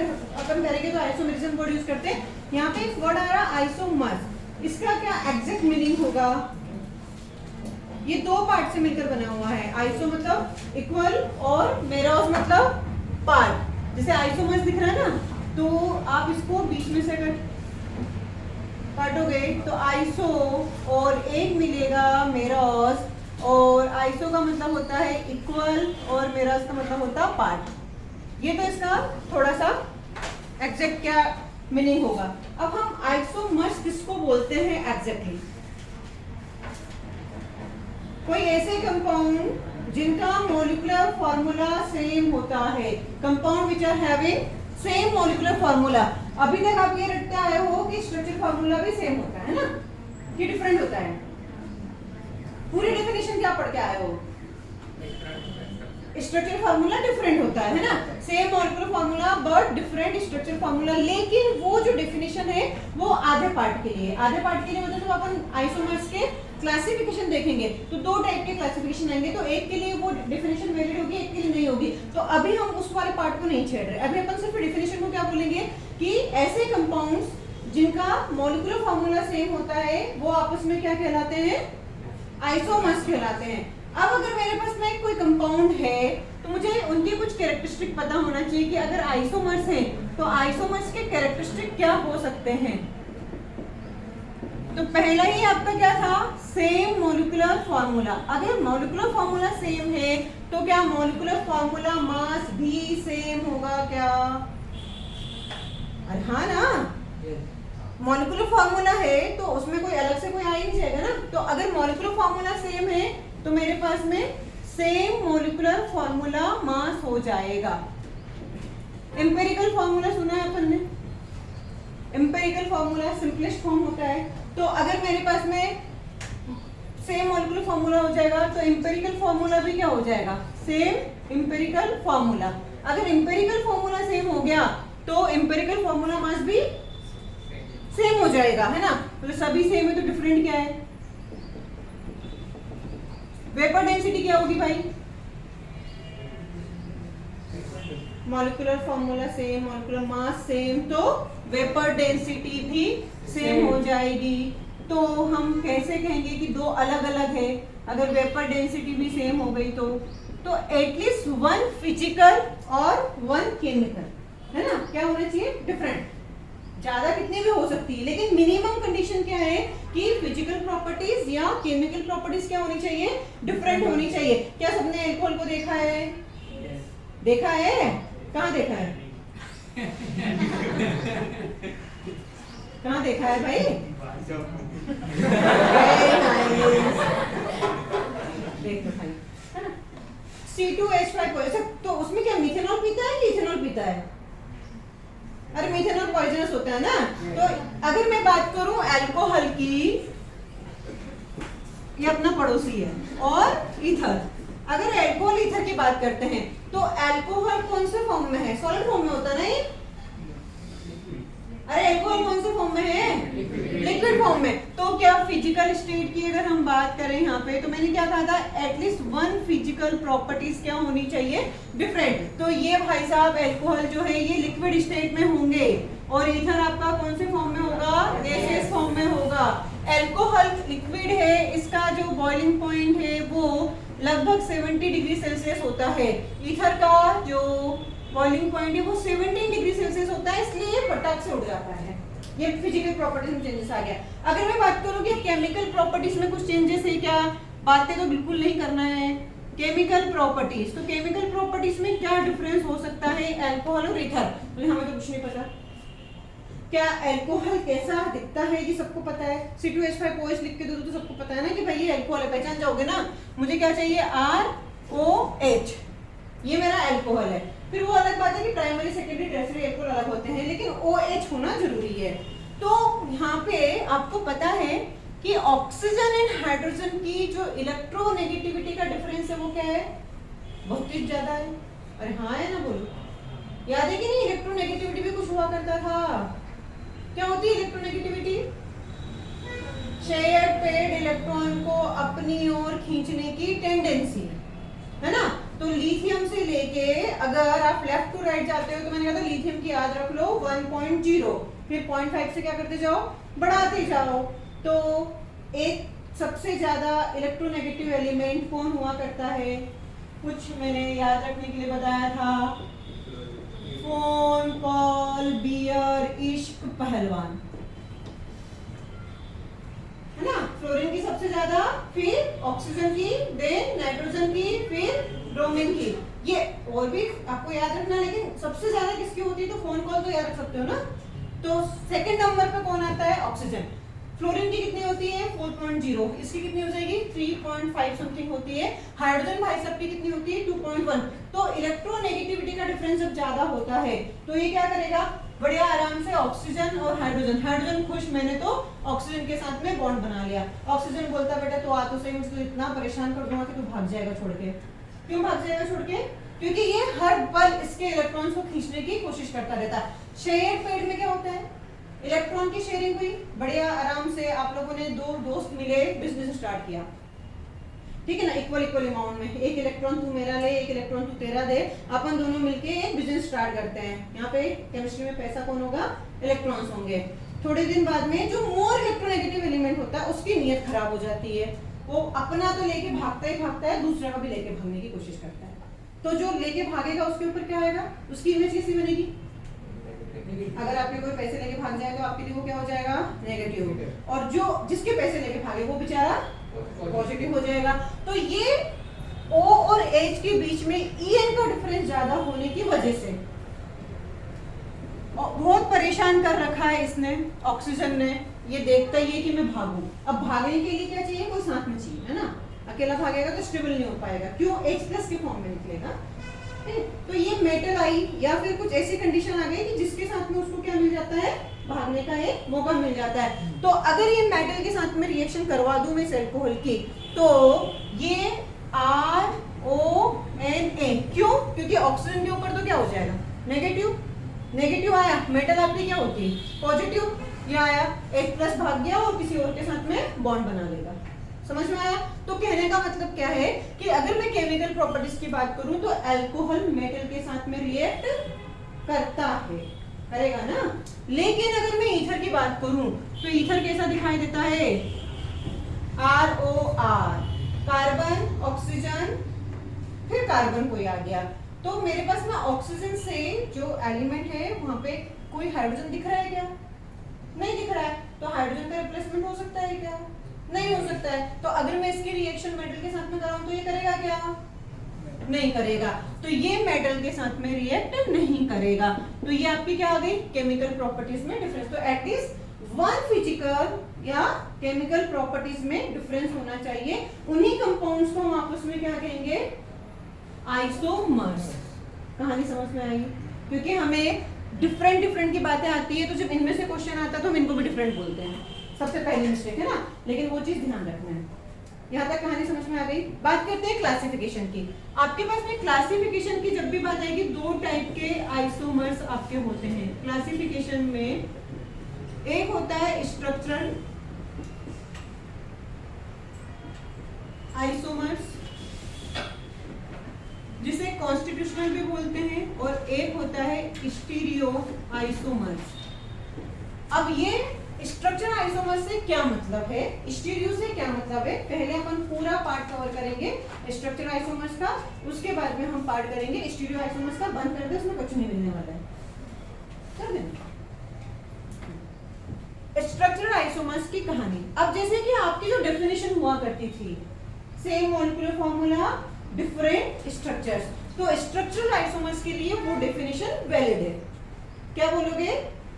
अपन करेंगे तो isomerism word use करते हैं। यहाँ पे एक वर्ड आ रहा है आइसोमर्स, इसका क्या एग्जैक्ट मीनिंग होगा? ये दो पार्ट से मिलकर बना हुआ है। आइसो मतलब इक्वल और मेरोस मतलब पार्ट। जैसे आइसोमर्स दिख रहा है ना, तो आप इसको बीच में से अगर काटोगे तो आइसो और एक मिलेगा मेरोस, और आइसो का मतलब होता है इक्वल और मेरोस का मतलब होता है पार्ट। ये तो इसका थोड़ा सा एग्जैक्ट क्या मीनिंग होगा। अब हम आइसोमर्स किसको बोलते हैं एग्जैक्टली? कोई ऐसे कंपाउंड जिनका मॉलिक्यूलर फार्मूला सेम होता है, compound which are having same molecular formula. अभी तक आप ये रटते आए हो कि स्ट्रक्चर फार्मूला भी सेम होता है ना, कि डिफरेंट होता है? पूरी डेफिनेशन क्या पढ़ के आए हो? स्ट्रक्चर फार्मूला डिफरेंट होता है ना, same molecular formula but different structure formula. लेकिन वो जो डेफिनेशन है वो आधे पार्ट के लिए, आधे पार्ट के लिए मतलब तो अपन आइसोमर्स के क्लासिफिकेशन देखेंगे तो दो टाइप के क्लासिफिकेशन आएंगे, तो एक के लिए वो डेफिनेशन वैलिड होगी, एक के लिए नहीं होगी। तो अभी हम उस वाले पार्ट को नहीं छेड़ रहे, अभी अपन सिर्फ डेफिनेशन को क्या बोलेंगे कि ऐसे कंपाउंड्स जिनका मॉलिक्यूलर फार्मूला सेम होता है वो आपस में क्या कहलाते हैं? आइसोमर्स कहलाते हैं। अब अगर मेरे पास में कोई कंपाउंड है तो मुझे उनके कुछ कैरेक्टरिस्टिक पता होना चाहिए कि अगर आइसोमर्स हैं तो आइसोमर्स के कैरेक्टरिस्टिक क्या हो सकते हैं। तो पहला ही आपका क्या था? Same molecular formula. अगर मॉलिक्यूलर फार्मूला सेम है तो क्या मॉलिक्यूलर फार्मूला मास भी सेम होगा क्या? अरे हाँ ना, मॉलिक्यूलर फार्मूला है तो उसमें कोई अलग से कोई आ ही नहीं जाएगा ना। तो अगर मॉलिक्यूलर फार्मूला सेम है तो मेरे पास में सेम मॉलिक्यूलर फार्मूला मास हो जाएगा। एम्पिरिकल फार्मूला सुना है अपन ने? एम्पिरिकल फार्मूला सिंपलेस्ट फॉर्म होता है। तो अगर मेरे पास में सेम मॉलिक्यूलर फार्मूला हो जाएगा तो एम्पिरिकल फार्मूला भी क्या हो जाएगा? Same empirical formula. अगर एम्पिरिकल फार्मूला सेम हो गया तो एम्पिरिकल फार्मूला मास भी सेम हो जाएगा, है ना? तो सभी सेम है तो डिफरेंट क्या है? वेपर डेंसिटी क्या होगी भाई? Molecular formula same, molecular mass same, तो वेपर डेंसिटी भी सेम हो जाएगी। तो हम कैसे कहेंगे कि दो अलग अलग है? अगर वेपर डेंसिटी भी सेम हो गई तो एटलीस्ट वन फिजिकल और वन केमिकल, है ना? क्या होना चाहिए? डिफरेंट। ज्यादा कितनी भी हो सकती है लेकिन मिनिमम कंडीशन क्या है कि फिजिकल प्रॉपर्टीज या केमिकल प्रॉपर्टीज क्या होनी चाहिए? डिफरेंट होनी चाहिए। क्या सबने अल्कोहल को देखा है? देखा है? कहाँ देखा है? कहाँ देखा है भाई? देख लो भाई, है ना? C2H5 तो उसमें क्या मिथेनॉल पीता है कि इथेनॉल पीता है? अरे मिथेनॉल पॉइजनस होता है ना। तो अगर मैं बात करूं अल्कोहल की, ये अपना पड़ोसी है, और ईथर, अगर अल्कोहल ईथर की बात करते हैं तो अल्कोहल कौन से फॉर्म में है? सॉलिड फॉर्म में होता नहीं? अरे अल्कोहल कौन से फॉर्म में है? लिक्विड फॉर्म में। तो क्या फिजिकल स्टेट की अगर हम बात करें यहाँ पे, तो मैंने क्या कहा था? एटलीस्ट वन फिजिकल प्रॉपर्टीज क्या होनी चाहिए? डिफरेंट। तो ये भाई साहब अल्कोहल जो है ये लिक्विड स्टेट में होंगे और ईथर आपका कौन से फॉर्म में होगा? गैसियस फॉर्म में होगा। अल्कोहल लिक्विड है, इसका जो बॉइलिंग पॉइंट है वो लगभग 70 डिग्री सेल्सियस होता है। ईथर का जो बॉइलिंग पॉइंट है वो 17 डिग्री सेल्सियस होता है, इसलिए ये फटाक से उड़ जाता है। ये फिजिकल प्रॉपर्टीज में चेंजेस आ गया। अगर मैं बात करूं कि केमिकल प्रॉपर्टीज में कुछ चेंजेस है क्या? बातें तो बिल्कुल नहीं करना है। केमिकल प्रॉपर्टीज, तो केमिकल प्रॉपर्टीज में क्या डिफरेंस हो सकता है अल्कोहल और ईथर? तो हमें तो कुछ नहीं पता। क्या अल्कोहल कैसा दिखता है ये सबको पता है? C2H5OH लिख के दो तो सबको पता है ना कि भाई ये अल्कोहल है, पहचान जाओगे ना। मुझे क्या चाहिए? ROH, ये मेरा अल्कोहल है। फिर वो अलग बात है कि प्राइमरी सेकेंडरी टर्शियरी अल्कोहल अलग होते हैं, लेकिन OH होना जरूरी है। तो यहाँ पे आपको पता है कि ऑक्सीजन एंड हाइड्रोजन की जो इलेक्ट्रोनेगेटिविटी का डिफरेंस है वो क्या है? बहुत ही ज्यादा है। अरे हाँ है ना, बोलो। याद है कि नहीं? इलेक्ट्रोनेगेटिविटी भी कुछ हुआ करता था। क्या होती है इलेक्ट्रोनेगेटिविटी? शेयर्ड पेड इलेक्ट्रॉन को अपनी ओर खींचने की टेंडेंसी, है ना? तो लिथियम से लेके अगर आप लेफ्ट टू राइट जाते हो तो मैंने कहा था लिथियम की याद रख लो 1.0, फिर 0.5 से क्या करते जाओ, बढ़ाते जाओ। तो एक सबसे ज्यादा इलेक्ट्रोनेगेटिव एलिमेंट कौन हुआ करता है, कुछ मैंने याद रखने के लिए बताया था, फोन कॉल बियर इश्क पहलवान, है ना। फ्लोरीन की सबसे ज्यादा, फिर ऑक्सीजन की, देन नाइट्रोजन की, फिर ब्रोमीन की। ये और भी आपको याद रखना, लेकिन सबसे ज्यादा किसकी होती है, तो फोन कॉल तो याद रख सकते हो ना। तो सेकंड नंबर पे कौन आता है, ऑक्सीजन। फ्लोरीन की कितनी होती है 4.0, इसकी कितनी हो जाएगी 3.5 समथिंग होती है। हाइड्रोजन भाई सब की कितनी होती है 2.1। तो इलेक्ट्रोनेगेटिविटी का डिफरेंस जब ज्यादा होता है तो ये क्या करेगा, बढ़िया आराम से ऑक्सीजन और हाइड्रोजन, हाइड्रोजन खुश, मैंने तो ऑक्सीजन के साथ में बॉन्ड बना लिया। ऑक्सीजन बोलता बेटा तो आ तो सही, मुझको इतना परेशान कर दूंगा कि तू भाग जाएगा छोड़ के। क्यों भाग जाएगा छोड़ के, क्योंकि ये हर पल इसके इलेक्ट्रॉन्स को खींचने की कोशिश करता रहता है। शेयर्ड पेड़ में क्या होता है, इलेक्ट्रॉन की शेयरिंग हुई, बढ़िया आराम से आप लोगों ने दो दोस्त मिले, बिजनेस स्टार्ट किया, ठीक है ना, इक्वल इक्वल अमाउंट में, एक इलेक्ट्रॉन तू मेरा ले, एक इलेक्ट्रॉन तू तेरा दे, अपन दोनों मिलके एक बिजनेस स्टार्ट करते हैं। यहाँ पे केमिस्ट्री में पैसा कौन होगा, इलेक्ट्रॉन्स होंगे। थोड़े दिन बाद में जो मोर इलेक्ट्रोनेगेटिव एलिमेंट होता है उसकी नीयत खराब हो जाती है, वो अपना तो लेके भागता है, दूसरा का भी लेके भागने की कोशिश करता है। तो जो लेके भागेगा उसके ऊपर क्या आएगा, उसकी इमेज कैसी बनेगी, अगर आपके कोई पैसे लेके भाग जाए तो आपके लिए वो क्या हो जाएगा, नेगेटिव, और जो जिसके पैसे लेके भागे वो बेचारा पॉजिटिव हो जाएगा। तो ये O और H के बीच में En का डिफरेंस ज्यादा होने की वजह से बहुत परेशान कर रखा है इसने, ऑक्सीजन ने। ये देखता ही है कि मैं भागूं, अब भागने के लिए क्या चाहिए, कोई साथ में चाहिए, है ना। अकेला भागेगा तो स्टेबल नहीं हो पाएगा, क्यों, H+ के फॉर्म में निकलेगा। तो ये मेटल आई या फिर कुछ ऐसी कंडीशन आ गई कि जिसके साथ में उसको क्या मिल जाता है, भागने का एक मौका मिल जाता है। तो अगर ये मेटल के साथ में रिएक्शन करवा दूं मैं इस अल्कोहल की, तो ये RONA, क्यों, क्योंकि ऑक्सीजन के ऊपर तो क्या हो जाएगा, नेगेटिव, नेगेटिव आया, मेटल आपकी क्या होती है पॉजिटिव, ये आया H+ भाग गया और किसी और के साथ में बॉन्ड बना लेगा। समझ में आया। तो कहने का मतलब क्या है कि अगर मैं केमिकल प्रॉपर्टीज की बात करूं तो अल्कोहल मेटल के साथ में रिएक्ट करता है, करेगा ना। लेकिन अगर मैं ईथर की बात करूं तो ईथर कैसा दिखाई देता है, ROR, कार्बन ऑक्सीजन, फिर कार्बन कोई आ गया, तो मेरे पास ना ऑक्सीजन से जो एलिमेंट है वहां पे कोई हाइड्रोजन दिख रहा है क्या, नहीं दिख रहा है। तो हाइड्रोजन का रिप्लेसमेंट हो सकता है क्या, नहीं हो सकता है। तो अगर मैं इसकी रिएक्शन मेटल के साथ में कराऊं तो ये करेगा क्या, नहीं करेगा। तो ये मेटल के साथ में रिएक्ट नहीं करेगा। तो ये आपकी क्या आ गई, केमिकल प्रॉपर्टीज में डिफरेंस। तो एटलीस्ट वन फिजिकल या केमिकल प्रॉपर्टीज में डिफरेंस होना चाहिए। उन्हीं कंपाउंड्स को हम आपस में क्या कहेंगे, आइसोमर्स। कहानी समझ में आई, क्योंकि हमें डिफरेंट की बातें आती है, तो जब इनमें से क्वेश्चन आता है तो हम इनको भी डिफरेंट बोलते हैं, सबसे पहली मिस्टेक है ना। लेकिन वो चीज ध्यान रखना है। यहाँ तक कहानी समझ में आ गई। बात करते हैं क्लासिफिकेशन की। आपके पास में क्लासिफिकेशन की जब भी बात आएगी, दो टाइप के आइसोमर्स आपके होते हैं क्लासिफिकेशन में। एक होता है स्ट्रक्चरल आइसोमर्स, जिसे कॉन्स्टिट्यूशनल भी बोलते हैं, और एक होता है स्टीरियो आइसोमर्स। अब ये स्ट्रक्चरल आइसोमर्स से क्या मतलब है, स्टीरियो से क्या मतलब है, पहले अपन पूरा पार्ट कवर करेंगे स्ट्रक्चरल आइसोमर्स का, उसके बाद में हम पार्ट करेंगे स्टीरियो आइसोमर्स का। बंद कर दे, उसमें कुछ नहीं मिलने वाला है, कर देना। स्ट्रक्चरल आइसोमर्स की कहानी। अब जैसे कि आपकी जो डेफिनेशन हुआ करती थी, same molecular formula different structures, तो स्ट्रक्चरल आइसोमर्स के लिए वो डेफिनेशन वैलिड है। क्या बोलोगे,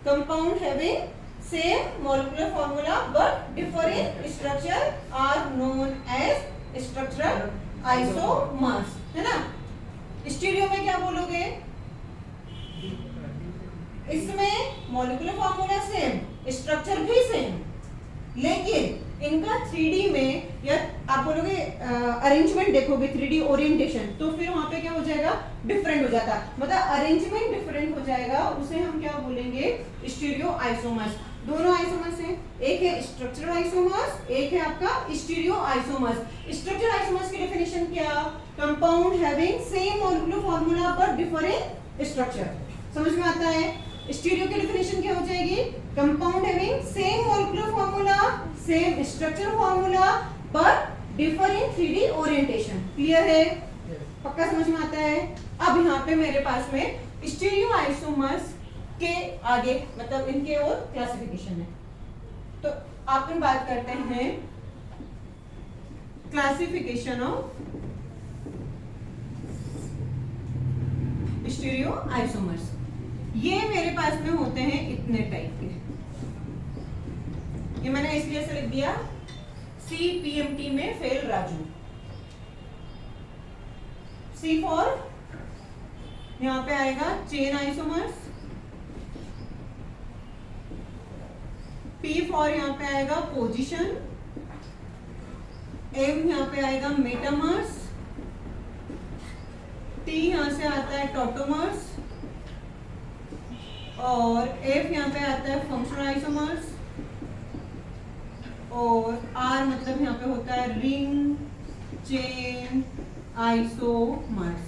compound having same molecular formula but different structure are known as structural isomers, है ना। स्टीरियो में क्या बोलोगे, इसमें मॉलिक्यूलर फॉर्मूला सेम, स्ट्रक्चर भी सेम, लेकिन इनका 3D में, या आप बोलोगे अरेंजमेंट देखोगे 3D ओरिएंटेशन, तो फिर वहां पे क्या हो जाएगा, डिफरेंट हो जाता, मतलब अरेंजमेंट डिफरेंट हो जाएगा, उसे हम क्या बोलेंगे, स्टीरियो आइसोमर्स। दोनों आइसोमर्स हैं, एक है स्ट्रक्चरल आइसोमर्स, एक है आपका स्टीरियो आइसोमर्स। स्ट्रक्चरल आइसोमर्स की डेफिनेशन क्या, compound having same molecular formula पर डिफरेंट स्ट्रक्चर। समझ में आता है? स्टीरियो की डेफिनेशन क्या हो जाएगी? Compound having same molecular formula, same structure formula पर डिफरेंट 3D ओरिएंटेशन। क्लियर है? पक्का समझ में आता है? अब यहाँ पे मेरे पास में स्टीरियो आइसोमर्स के आगे मतलब इनके और क्लासिफिकेशन है। तो अपन बात करते हैं क्लासिफिकेशन ऑफ स्टीरियो आइसोमर्स। ये मेरे पास में होते हैं इतने टाइप के। ये मैंने इसलिए से लिख दिया CPMT में फेल राजू। C फॉर यहां पे आएगा चेन आइसोमर्स, P फॉर यहां पे आएगा पोजीशन, M यहां पे आएगा मेटामर्स, T यहां से आता है टॉटोमर्स और F यहां पे आता है फंक्शनल आइसोमर्स और R मतलब यहां पे होता है रिंग चेन आइसोमर्स।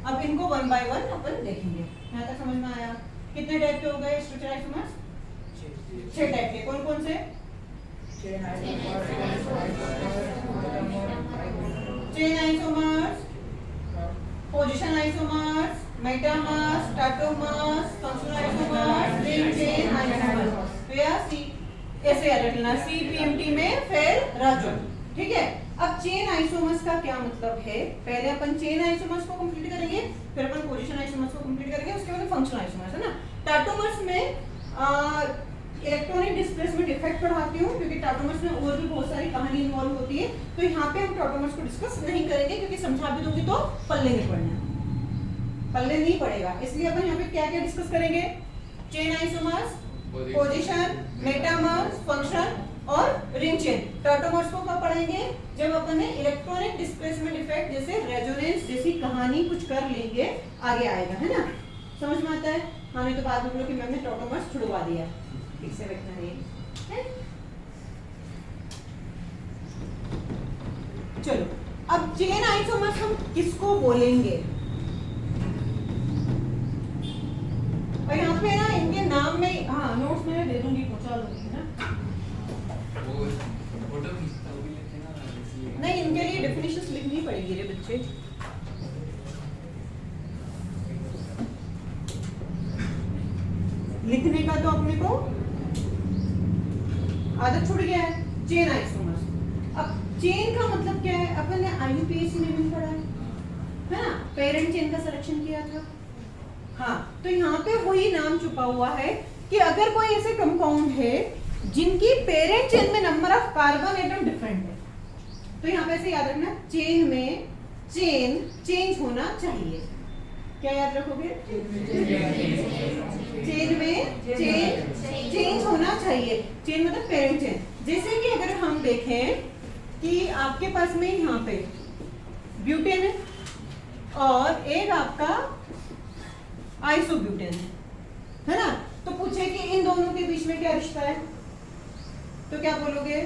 अब इनको वन बाय वन अपन देखेंगे। यहाँ तक समझ में आया? कितने टाइप के हो गए स्ट्रक्चर आइसोमर्स? 6 टाइप के। कौन कौन से? Chain isomers, position isomers, metamers, tautomers, functional isomers, ring chain isomers. तो या सी ऐसे याद रखना, CPMT में फेल राजू। ठीक है? अब चेन आइसोमर्स का क्या मतलब है? पहले अपन चेन आइसोमर्स को कंप्लीट करेंगे, फिर अपन पोजीशन आइसोमर्स को कंप्लीट करेंगे, उसके बाद फंक्शनल आइसोमर्स, है ना। टाटोमर्स में इलेक्ट्रॉनिक डिस्प्लेसमेंट इफेक्ट पढ़ाती हूँ क्योंकि टाटोमर्स में और भी बहुत सारी कहानी इन्वॉल्व होती है। तो यहाँ पे हम टाटोमर्स को डिस्कस नहीं करेंगे क्योंकि समझा भी दूंगी तो पल्ले नहीं पड़ना, पल्ले नहीं पड़ेगा। इसलिए अपन यहाँ पे क्या क्या डिस्कस करेंगे? Chain isomers, position, metamers, function और रिंग चेन। टाटोमर्स को कब पढ़ेंगे? जब अपन ने इलेक्ट्रॉनिक डिस्प्लेसमेंट इफेक्ट जैसे रेजोनेंस जैसी कहानी कुछ कर लेंगे, आगे आएगा, है ना। समझ में आता है? हाँ, नहीं तो बाद में बोलो कि मैंने टाटोमर्स छुड़वा दिया। ठीक से बैठना है। चलो, अब चेन आइसोमर्स हम किसको बोलेंगे? और यहाँ पे ना इनके नाम में, हाँ नोट्स में दे दूंगी, पहुंचा दूंगी ना। नहीं, इनके लिए डेफिनेशंस लिखनी पड़ेगी रे बच्चे। लिखने का तो अपने को आदत छूट गया है। Chain isomers. अब चेन का मतलब क्या है? अपन ने IUPAC में भी पढ़ा है ना, पेरेंट चेन का सिलेक्शन किया था। हाँ, तो यहाँ पे वही नाम छुपा हुआ है कि अगर कोई ऐसे कंपाउंड है जिनकी पेरेंट चेन में number of carbon atom different है, तो यहाँ पे ऐसे याद रखना, चेन में चेन चेंज होना चाहिए। क्या याद रखोगे? चेन में चेन चेंज होना चाहिए। चेन मतलब पेरेंट चेन। जैसे कि अगर हम देखें कि आपके पास में यहाँ पे ब्यूटेन है और एक आपका आइसोब्यूटेन है ना, तो पूछे कि इन दोनों के बीच में क्या रिश्ता है, तो क्या बोलोगे?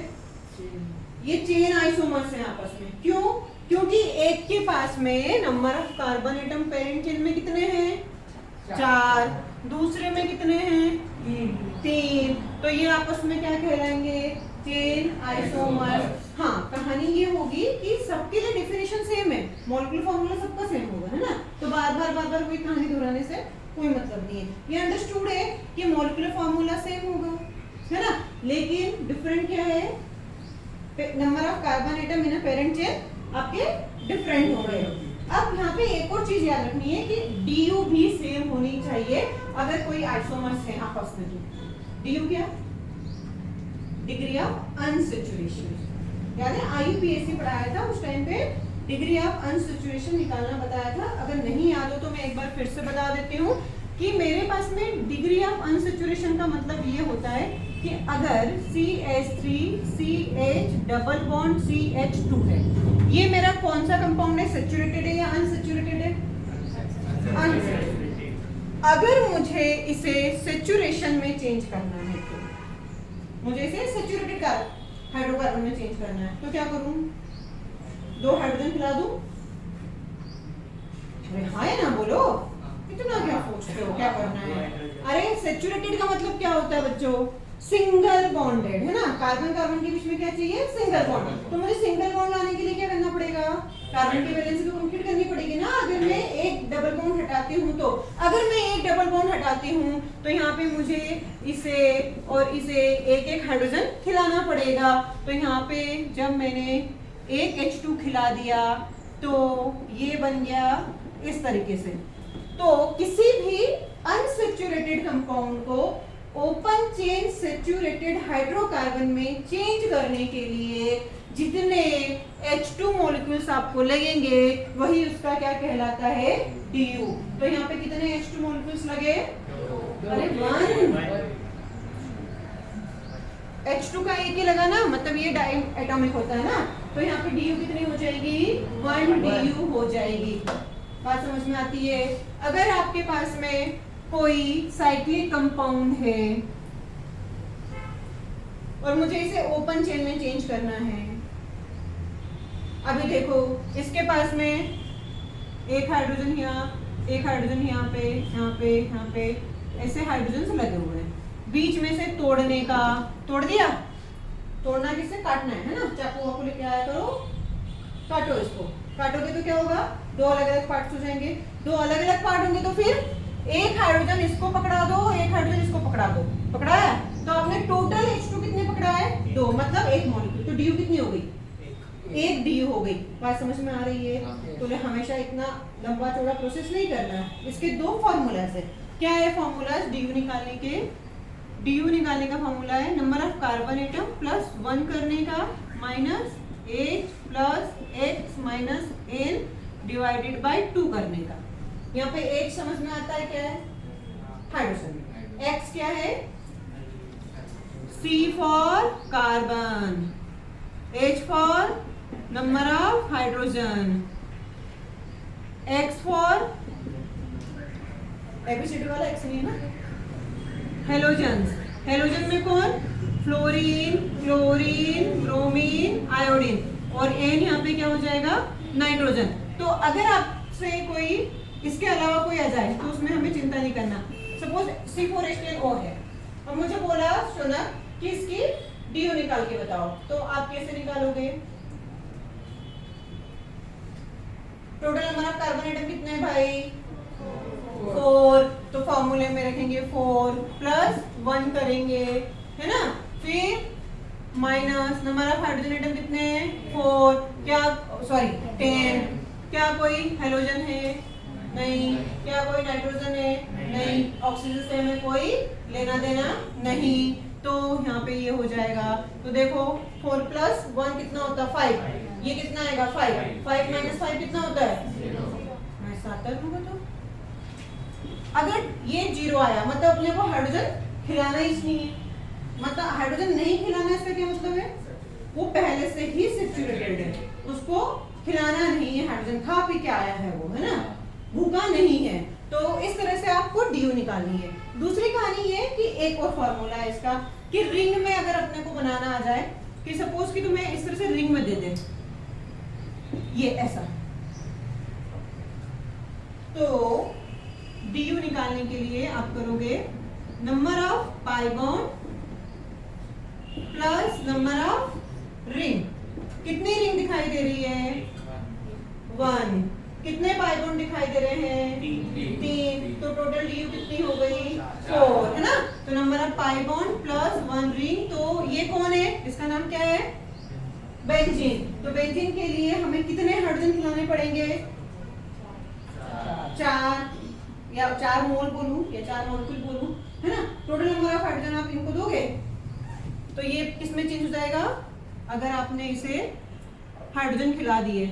ये चेन आइसोमर्स हैं आपस में। क्यों? क्योंकि एक के पास में number of carbon atom parent chain में कितने हैं? 4। दूसरे में कितने हैं? 3। तो ये आपस में क्या कहलाएंगे? Chain isomers. हाँ, कहानी ये होगी कि सबके लिए डेफिनेशन सेम है, मॉलिक्यूलर फार्मूला सबका सेम होगा, है ना। तो बार बार कोई कहानी दोहराने से कोई मतलब नहीं है। ये अंडरस्टूड है कि मॉलिक्यूलर फार्मूला सेम होगा, है ना, लेकिन डिफरेंट क्या है? Number of carbon atom in parent chain आपके डिफरेंट हो गए। अब यहाँ पे एक और चीज याद रखनी है कि DU भी सेम होनी चाहिए अगर कोई आइसोमर्स है आपस में। DU क्या? Degree of unsaturation. याद है IUPAC पढ़ाया था उस टाइम पे, डिग्री ऑफ अनसैचुरेशन निकालना बताया था। अगर नहीं याद हो तो मैं एक बार फिर से बता देती हूँ कि मेरे पास में डिग्री ऑफ अनसैचुरेशन का मतलब ये होता है कि अगर CH3CH डबल बॉन्ड CH2 है, ये मेरा कौन सा कंपाउंड है? सैचुरेटेड है या अनसैचुरेटेड है? अनसैचुरेटेड। अगर मुझे इसे सैचुरेशन में चेंज करना है, तो मुझे इसे सैचुरेटेड हाइड्रोकार्बन में चेंज करना है, तो क्या करूं? 2 हाइड्रोजन खिला दूं अरे हाँ है ना, बोलो इतना क्या सोचते हो, क्या करना है। अरे सैचुरेटेड का मतलब क्या होता है बच्चों, सिंगल बॉन्डेड, है ना। कार्बन कार्बन के बीच में क्या चाहिए, सिंगल बॉन्ड। तो मुझे सिंगल बॉन्ड लाने के लिए क्या करना पड़ेगा, कार्बन की वैलेंसी को कंप्लीट करनी पड़ेगी ना। अगर मैं एक डबल बॉन्ड हटाती हूँ, तो अगर मैं एक डबल बॉन्ड हटाती हूँ तो यहाँ पे मुझे इसे और इसे एक एक हाइड्रोजन खिलाना पड़ेगा। तो यहाँ पे जब मैंने एक H2 खिला दिया तो ये बन गया इस तरीके से। तो किसी भी अनसैचुरेटेड कंपाउंड को ओपन चेन सैचुरेटेड हाइड्रोकार्बन में चेंज करने के लिए जितने H2 मॉलिक्यूल्स आपको लगेंगे वही उसका क्या कहलाता है, DU। तो यहाँ पे कितने H2 मॉलिक्यूल्स लगे, अरे 1। H2 का एक ही लगा ना, मतलब ये डाई एटॉमिक होता है ना। तो यहाँ पे DU कितनी हो जाएगी, 1 DU हो जाएगी। बात समझ में आती है। अगर आपके पास में कोई साइक्लिक कंपाउंड है और मुझे इसे ओपन चेन में चेंज करना है, अभी देखो इसके पास में एक हाइड्रोजन यहाँ, एक हाइड्रोजन यहाँ पे, यहाँ पे, यहाँ पे, ऐसे हाइड्रोजन लगे हुए हैं। बीच में से तोड़ने का, तोड़ दिया, तोड़ना किससे, काटना है ना। चाकू वाकू लेके आया करो, काटो इसको। काटोगे तो क्या होगा, दो अलग अलग पार्ट्स हो जाएंगे। दो अलग अलग पार्ट होंगे तो फिर एक हाइड्रोजन इसको पकड़ा दो, एक हाइड्रोजन इसको पकड़ा दो, पकड़ाया तो आपने टोटल H2 कितने पकड़ा है, 2, मतलब एक मॉलिक्यूल। तो DU कितनी हो गई, एक DU हो गई। बात समझ में आ रही है। तो हमेशा इतना लंबा चौड़ा प्रोसेस नहीं करना है। इसके दो फॉर्मूलाज है। क्या है फॉर्मूलाज DU निकालने के, DU निकालने का फॉर्मूला है number of carbon atom plus 1 करने का minus H plus X minus N divided by 2 करने का। यहाँ पे H समझ में आता है क्या है, हाइड्रोजन। X क्या है, C for carbon, H for number of hydrogen, X for ABCD वाला X नहीं है ना, हेलोजन्स। हेलोजन में कौन, फ्लोरीन, क्लोरीन, ब्रोमीन, आयोडीन, और N यहाँ पे क्या हो जाएगा, नाइट्रोजन। तो अगर आपसे कोई इसके अलावा कोई आ जाए तो उसमें हमें चिंता नहीं करना। सपोज C4H10O है और मुझे बोला सुना कि इसकी DU निकाल के बताओ, तो आप कैसे निकालोगे, total number of carbon atom कितने हैं भाई, 4। तो फॉर्मूले में रखेंगे 4 प्लस 1 करेंगे, है ना। फिर minus number of hydrogen atom कितने हैं, 4, क्या सॉरी 10। क्या कोई हेलोजन है, नहीं। क्या कोई नाइट्रोजन है, नहीं। ऑक्सीजन से हमें कोई लेना देना नहीं। तो यहाँ पे ये हो जाएगा। तो देखो 4 प्लस 1 कितना होता है, 5। ये कितना आएगा, 5। 5 माइनस 5 कितना होता है, 0। मैं 7 दूंगा। तो अगर ये 0 आया मतलब अपने को हाइड्रोजन खिलाना ही नहीं है। मतलब हाइड्रोजन नहीं खिलाना, इसका क्या मतलब है, वो पहले से ही सैचुरेटेड है, उसको खिलाना नहीं है। हाइड्रोजन खा पी के आया है वो, है ना, भूखा नहीं है। तो इस तरह से आपको DU निकालनी है। दूसरी कहानी ये कि एक और फॉर्मूला है इसका कि रिंग में अगर अपने को बनाना आ जाए, कि सपोज कि तुम्हें इस तरह से रिंग में दे दे ये ऐसा, तो DU निकालने के लिए आप करोगे number of pi bond plus number of ring. कितनी रिंग दिखाई दे रही है, 1। कितने पाई बॉन्ड दिखाई दे रहे हैं, 3। तो टोटल DU कितनी हो गई, 4, है ना। तो number of pi bond plus 1 ring. तो ये कौन है, इसका नाम क्या है, बेंजीन। तो बेंजीन के लिए हमें कितने हाइड्रोजन खिलाने पड़ेंगे, 4, या 4 मोल बोलूं या 4 मॉलिक्यूल बोलूं, है ना। टोटल नंबर ऑफ हाइड्रोजन आप इनको दोगे तो ये किसमें चेंज हो जाएगा, अगर आपने इसे हाइड्रोजन खिला दिए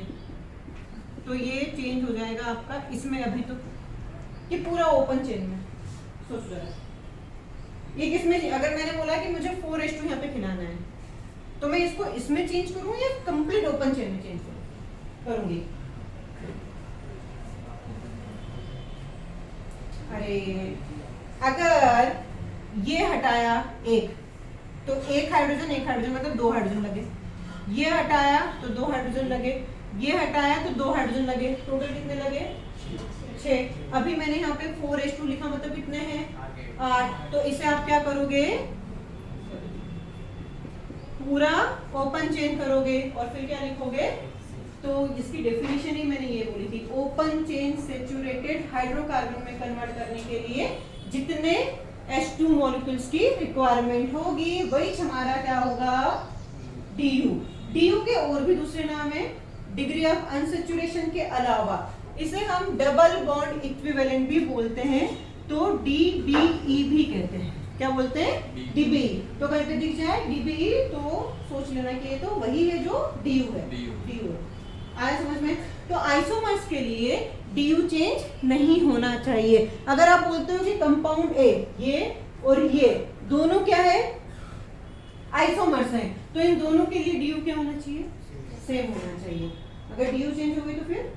तो ये चेंज हो जाएगा आपका इसमें। अभी तो ये पूरा ओपन चेन में सोच जरा, ये किसमें, अगर मैंने बोला कि मुझे 4H2 यहाँ पे खिलाना है तो मैं इसको इसमें चेंज करूँ या कंप्लीट ओपन चेन में चेंज करूंगी। अरे अगर ये हटाया एक, तो एक हाइड्रोजन मतलब 2 हाइड्रोजन लगे। ये हटाया तो 2 हाइड्रोजन लगे, ये हटाया तो 2 हाइड्रोजन लगे। टोटल कितने लगे, 6। अभी मैंने यहाँ पे 4h2 लिखा, मतलब कितने हैं 8। तो इसे आप क्या करोगे, पूरा ओपन चेन करोगे और फिर क्या लिखोगे, तो इसकी डेफिनेशन ही मैंने ये बोली थी, ओपन चेन सैचुरेटेड हाइड्रोकार्बन में कन्वर्ट करने के लिए जितने H2 मॉलिक्यूल्स की रिक्वायरमेंट होगी वही हमारा क्या होगा, DU। DU के और भी दूसरे नाम है, डिग्री ऑफ अनसैचुरेशन के अलावा इसे हम डबल बॉन्ड इक्विवेलेंट भी बोलते हैं, तो DBE भी कहते हैं। क्या बोलते हैं, DBE। तो करके दिख जाए DBE तो सोच लेना कि ये तो वही है जो DU है। DU आया समझ में। तो आइसोमर्स के लिए DU चेंज नहीं होना चाहिए। अगर आप बोलते हो कि कंपाउंड A ये और ये दोनों क्या है, आइसोमर्स हैं, तो इन दोनों के लिए DU क्या होना चाहिए, सेम होना चाहिए। अगर DU चेंज हो गई तो फिर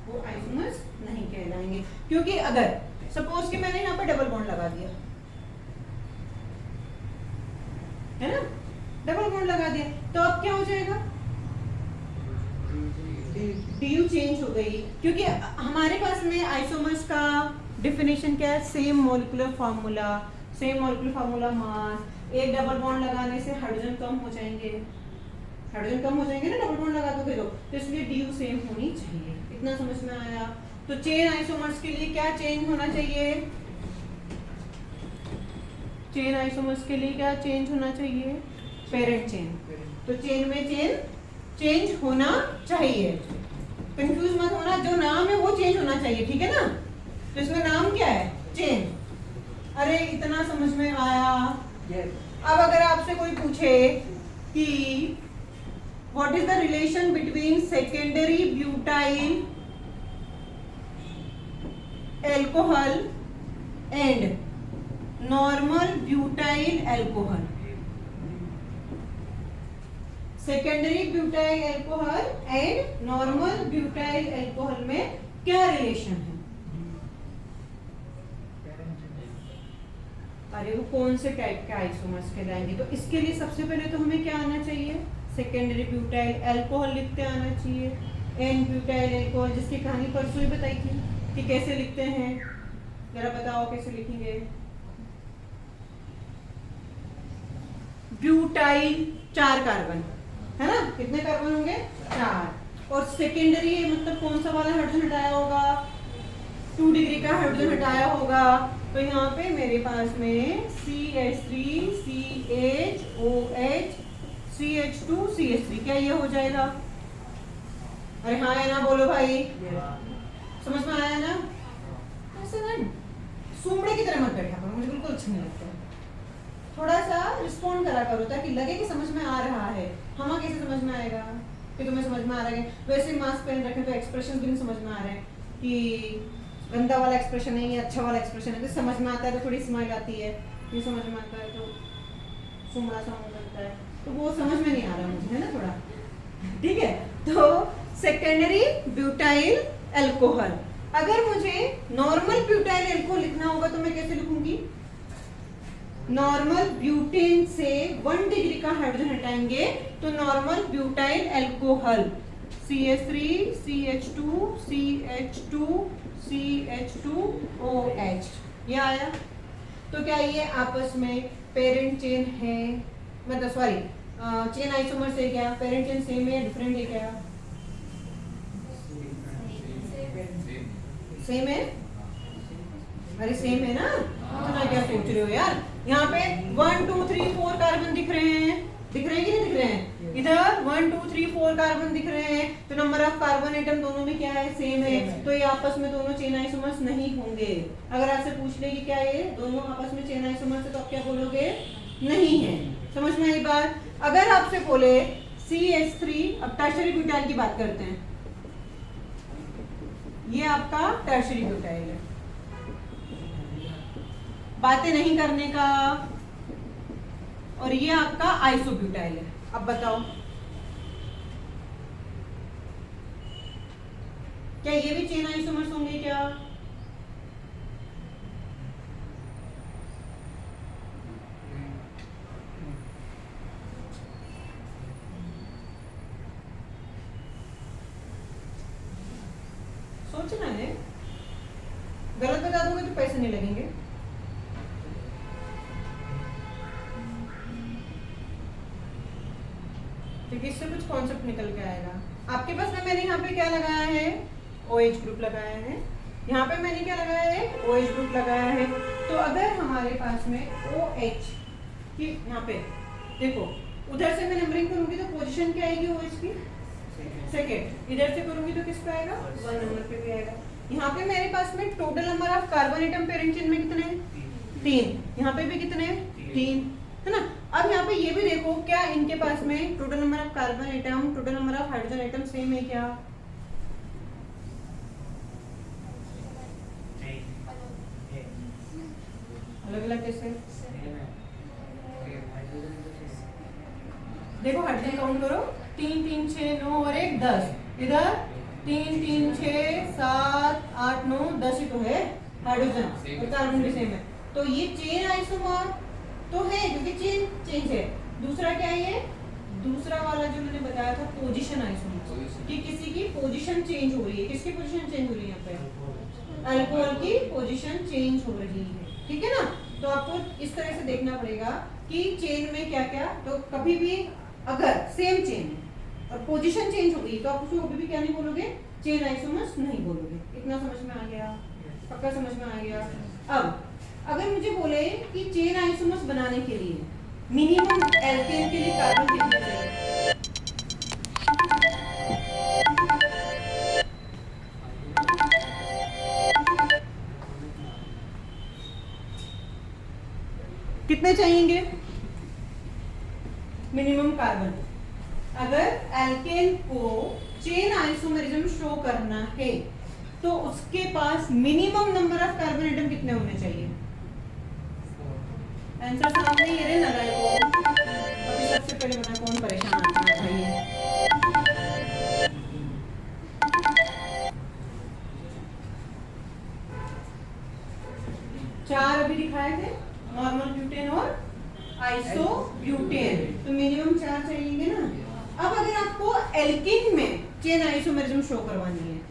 वो आइसोमर्स नहीं कहलाएंगे। क्योंकि अगर सपोज कि मैंने यहाँ पर डबल बॉन्ड लगा दिया है ना, डबल बॉन्ड लगा दिया, तो अब क्या हो जाएगा, DU चेंज हो गई। क्योंकि हमारे पास में आइसोमर्स का डेफिनेशन क्या है, same molecular formula, same molecular formula mass. एक डबल बॉन्ड लगाने से हाइड्रोजन कम हो जाएंगे, हाइड्रोजन कम हो जाएंगे ना डबल बॉन्ड लगा दोगे तो इसलिए DU सेम होनी चाहिए। इतना समझ में आया। तो चेन आइसोमर्स के लिए क्या चेंज होना चाहिए, चेन आइसोमर्स के लिए क्या चेंज होना चाहिए, पेरेंट चेन। तो चेन में चेंज होना चाहिए, कंफ्यूज मत होना, जो नाम है वो चेंज होना चाहिए, ठीक है ना। तो इसमें नाम क्या है, चेन। अरे इतना समझ में आया। अब अगर आपसे कोई पूछे कि what is the relation between secondary butyl alcohol and normal butyl alcohol, secondary butyl alcohol and normal butyl alcohol में क्या रिलेशन है, अरे वो कौन से टाइप के आइसोमर्स कहलाएंगे। तो इसके लिए सबसे पहले तो हमें क्या आना चाहिए, सेकेंडरी ब्यूटाइल एल्कोहल लिखते आना चाहिए। एन ब्यूटाइल एल्कोहल जिसकी कहानी परसों ही बताई थी कि कैसे लिखते हैं, जरा बताओ कैसे लिखेंगे। ब्यूटाइल 4 कार्बन है ना, कितने कार्बन होंगे 4। और सेकेंडरी मतलब कौन सा वाला हाइड्रोजन हटाया होगा, 2 डिग्री का हाइड्रोजन हटाया होगा। तो यहाँ पे मेरे पास में CH3 CHOH CH2 CH3, क्या ये हो जाएगा, अरे हाँ है ना, बोलो भाई, समझ में आया ना। ऐसे ना सुमड़े की तरह मत बैठा करो, मुझे बिल्कुल अच्छा नहीं लगता। थोड़ा सा रिस्पॉन्ड करा करो ताकि लगे कि समझ में आ रहा है। हमें कैसे समझ में आएगा कि तुम्हें समझ में आ रहा है, वैसे मास्क पहन रखे तो एक्सप्रेशन भी नहीं समझ में आ रहे हैं कि गंदा वाला एक्सप्रेशन है या अच्छा वाला एक्सप्रेशन है। तो समझ में आता है तो थोड़ी स्माइल आती है, नहीं समझ में आता है तो सुमड़ा सा मुंह बनता है, तो वो समझ में नहीं आ रहा मुझे, है ना थोड़ा, ठीक है। तो सेकेंडरी ब्यूटाइल एल्कोहल, अगर मुझे नॉर्मल ब्यूटाइल एल्कोहल लिखना होगा तो मैं कैसे लिखूंगी, नॉर्मल ब्यूटेन से 1 डिग्री का हाइड्रोजन हटाएंगे तो normal butyl alcohol CH3 CH2 CH2 CH2OH, ये आया। तो क्या ये आपस में पेरेंट चेन है, मतलब सॉरी चेन आइसोमर से, क्या पेरेंट चेन सेम है डिफरेंट है, क्या सेम है, अरे सेम है ना, इतना क्या सोच रहे हो यार। यहाँ पे 1 2 3 4 कार्बन दिख रहे हैं, दिख रहे हैं कि नहीं दिख रहे हैं, इधर 1 2 3 4 कार्बन दिख रहे हैं, तो नंबर ऑफ कार्बन एटम दोनों में क्या है, सेम है। तो ये आपस में दोनों चेन आइसोमर्स नहीं होंगे। अगर आपसे पूछ ले कि क्या ये दोनों आपस में चेन आइसोमर्स है तो आप क्या बोलोगे, नहीं है। समझ में आई बात। अगर आपसे बोले CH3, अब टर्शियरी ब्यूटाइल की बात करते हैं, ये आपका टर्शियरी ब्यूटाइल है, बातें नहीं करने का, और ये आपका आइसोब्यूटाइल है। अब बताओ क्या ये भी चेन आइसोमर्स होंगे क्या, सोचना है। करने लगेंगे। क्योंकि इससे कुछ कॉन्सेप्ट निकल के आएगा। आपके पास में मैंने यहाँ पे क्या लगाया है, OH ग्रुप लगाया है, यहाँ पे मैंने क्या लगाया है, OH ग्रुप लगाया है। तो अगर हमारे पास में OH की यहाँ पे देखो, उधर से मैं नंबरिंग करूंगी तो पोजीशन क्या आएगी OH की, सेकेंड। इधर से करूंगी तो किस पे आएगा, 1 नंबर पे भी आएगा। यहाँ पे मेरे पास में total number of carbon atom parent chain में कितने हैं, 3। यहाँ पे भी कितने हैं, 3, है ना। अब यहाँ पे ये भी देखो, क्या इनके पास में total number of carbon atom, total number of hydrogen atom same है क्या, अलग अलग कैसे। देखो हाइड्रोजन काउंट करो, 3 3 6 9 और 1 10। इधर 3 3 6 7 8 9 10 ही तो है हाइड्रोजन, और कार्बन भी सेम है। तो ये चेन आइसोमर तो है, क्योंकि चेन चेंज है। दूसरा क्या है, ये दूसरा वाला जो मैंने बताया था पोजीशन आइसोमर, कि किसी की पोजीशन चेंज हो रही है। किसकी पोजीशन चेंज हो रही है, यहाँ पे अल्कोहल की पोजीशन चेंज हो रही है, ठीक है ना। तो आपको इस तरह से देखना पड़ेगा कि चेन में क्या क्या। तो कभी भी अगर सेम चेन है और पोजीशन चेंज हो गई तो आप उसको कभी भी क्या नहीं बोलोगे, चेन आइसोमर्स नहीं बोलोगे। इतना समझ में आ गया, पक्का समझ में आ गया। अब अगर मुझे बोले कि चेन आइसोमर्स बनाने के लिए मिनिमम एल्केन के लिए कार्बन कितने चाहिए, कितने चाहिएंगे मिनिमम कार्बन। अगर एल्केन को चेन आइसोमेरिज्म शो करना है तो उसके पास minimum number of carbon atom कितने होने चाहिए। आंसर सामने ये रे लगा है। अभी सबसे पहले बता कौन परेशान आता है भाई। 4 अभी दिखाए थे, नॉर्मल ब्यूटेन और आइसोब्यूटेन। तो मिनिमम 4 चाहिए ना। अब अगर आपको एल्किन में चेन आइसोमेरिज्म शो करवानी है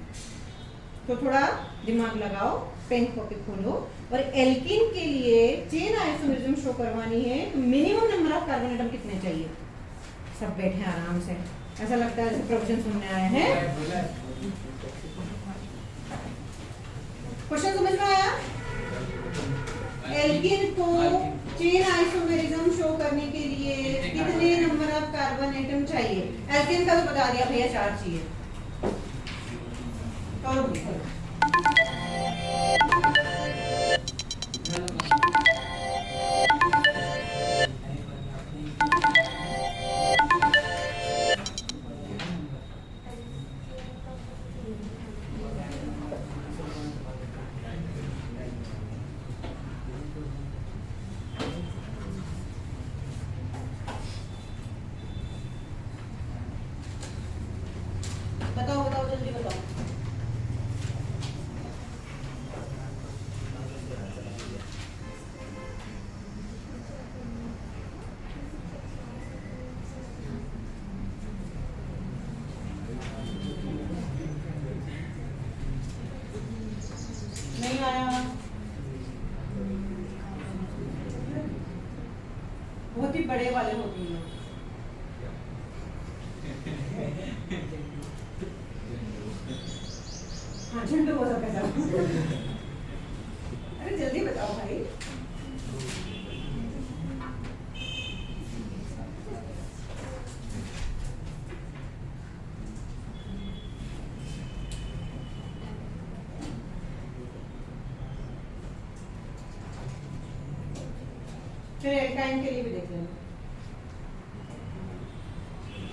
तो थोड़ा दिमाग लगाओ, पेन कॉपी खोलो, और एल्किन के लिए चेन आइसोमेरिज्म शो करवानी है तो minimum number of carbon atom कितने चाहिए। सब बैठे आराम से, ऐसा लगता है जैसे प्रोविजन सुनने आए हैं। क्वेश्चन समझ में आया। एल्किन को चेन आइसोमेरिज्म शो करने के लिए कितने नंबर ऑफ कार्बन एटम चाहिए। एल्किन का तो बता दिया भैया 4 चाहिए। करो बताओ बताओ जल्दी बताओ। नहीं आया, बहुत ही बड़े वाले होते हैं। हाँ झंडू हो सकता है। अरे जल्दी बताओ भाई। फिर एल्काइन के लिए भी देख लेना।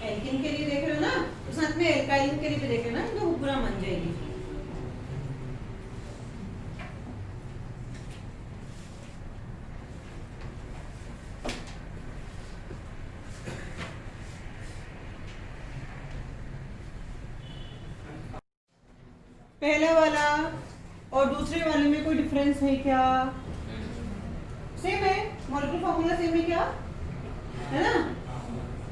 एल्किन के लिए देख रहे हो ना, तो साथ में एल्काइन के लिए भी देख लेना, तो बुरा मान जाएगी। पहले वाला और दूसरे वाले में कोई डिफरेंस है क्या। सेम है, मॉलिक्यूलर फार्मूला सेम है क्या, है ना।